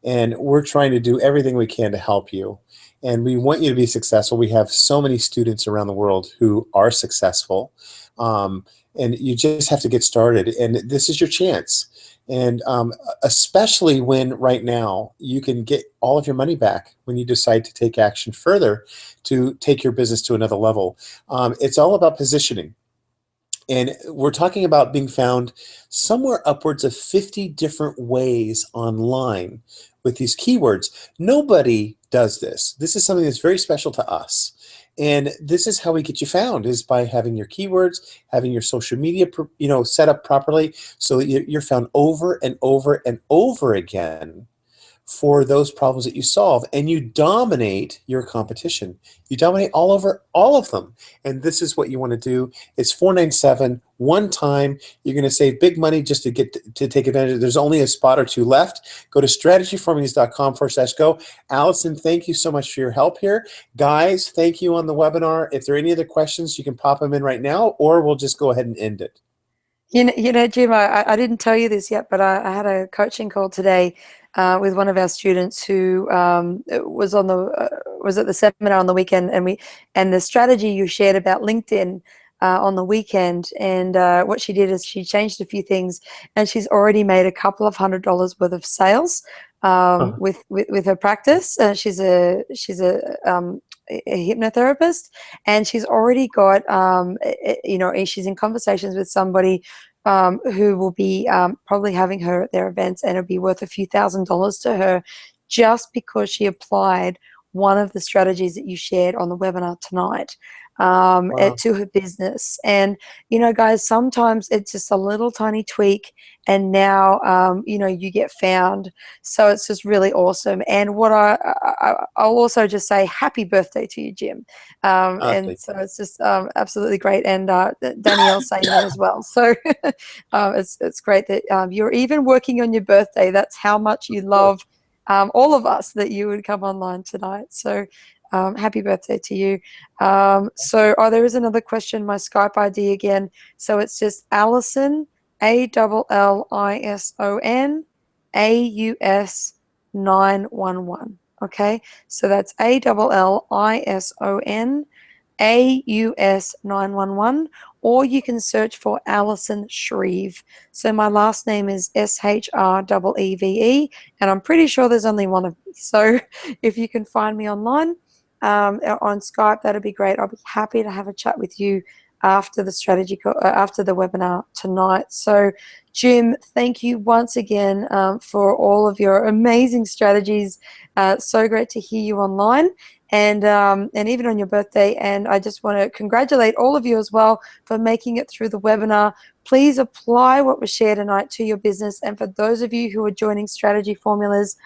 [SPEAKER 2] And we're trying to do everything we can to help you. And we want you to be successful. We have so many students around the world who are successful. And you just have to get started. And this is your chance. And especially when right now you can get all of your money back when you decide to take action further to take your business to another level. It's all about positioning. And we're talking about being found somewhere upwards of 50 different ways online with these keywords. Nobody does this. This is something that's very special to us. And this is how we get you found, is by having your keywords, having your social media, set up properly so that you're found over and over and over again for those problems that you solve, and you dominate your competition. You dominate all over all of them. And this is what you want to do. It's $497 one time. You're going to save big money just to get to take advantage of it. There's only a spot or two left. Go to strategyformulas.com/go. Allison, thank you so much for your help here. Guys, thank you on the webinar. If there are any other questions, you can pop them in right now, or we'll just go ahead and end it.
[SPEAKER 1] Jim, I didn't tell you this yet, but I had a coaching call today with one of our students who was at the seminar on the weekend, and the strategy you shared about LinkedIn on the weekend, and what she did is she changed a few things, and she's already made a couple of $100 worth of sales with her practice. She's a hypnotherapist, and she's already got she's in conversations with somebody who will be probably having her at their events, and it'll be worth a few $1,000s to her just because she applied one of the strategies that you shared on the webinar tonight to her business. And guys, sometimes it's just a little tiny tweak, and now you get found. So it's just really awesome. And what I'll also just say, happy birthday to you, Jim. And so it's just absolutely great. And Danielle's saying that as well. So it's great that you're even working on your birthday. That's how much you love all of us, that you would come online tonight. So happy birthday to you. There is another question, my Skype ID again. So it's just Allison, ALLISON, AUS 911. Okay, so that's ALLISON, AUS 911, or you can search for Allison Shreve. So my last name is SHREEVE, and I'm pretty sure there's only one of me. So if you can find me online on Skype, that'd be great. I'll be happy to have a chat with you after the after the webinar tonight. So Jim, thank you once again for all of your amazing strategies. So great to hear you online, and even on your birthday. And I just want to congratulate all of you as well for making it through the webinar. Please apply what was shared tonight to your business. And for those of you who are joining Strategy Formulas,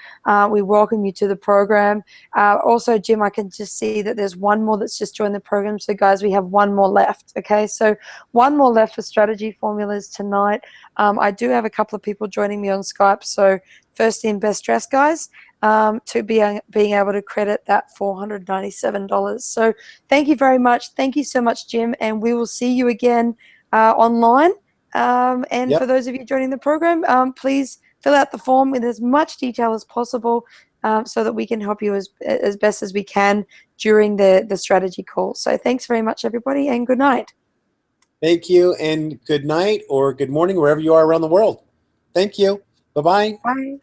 [SPEAKER 1] we welcome you to the program. Also, Jim, I can just see that there's one more that's just joined the program. So guys, we have one more left. Okay, so one more left for Strategy Formulas tonight. I do have a couple of people joining me on Skype. So first in, best dressed, guys, to being able to credit that $497. So thank you very much. Thank you so much, Jim. And we will see you again online. And for those of you joining the program, please fill out the form with as much detail as possible so that we can help you as best as we can during the strategy call. So thanks very much, everybody, and good night.
[SPEAKER 2] Thank you, and good night or good morning, wherever you are around the world. Thank you. Bye-bye.
[SPEAKER 1] Bye.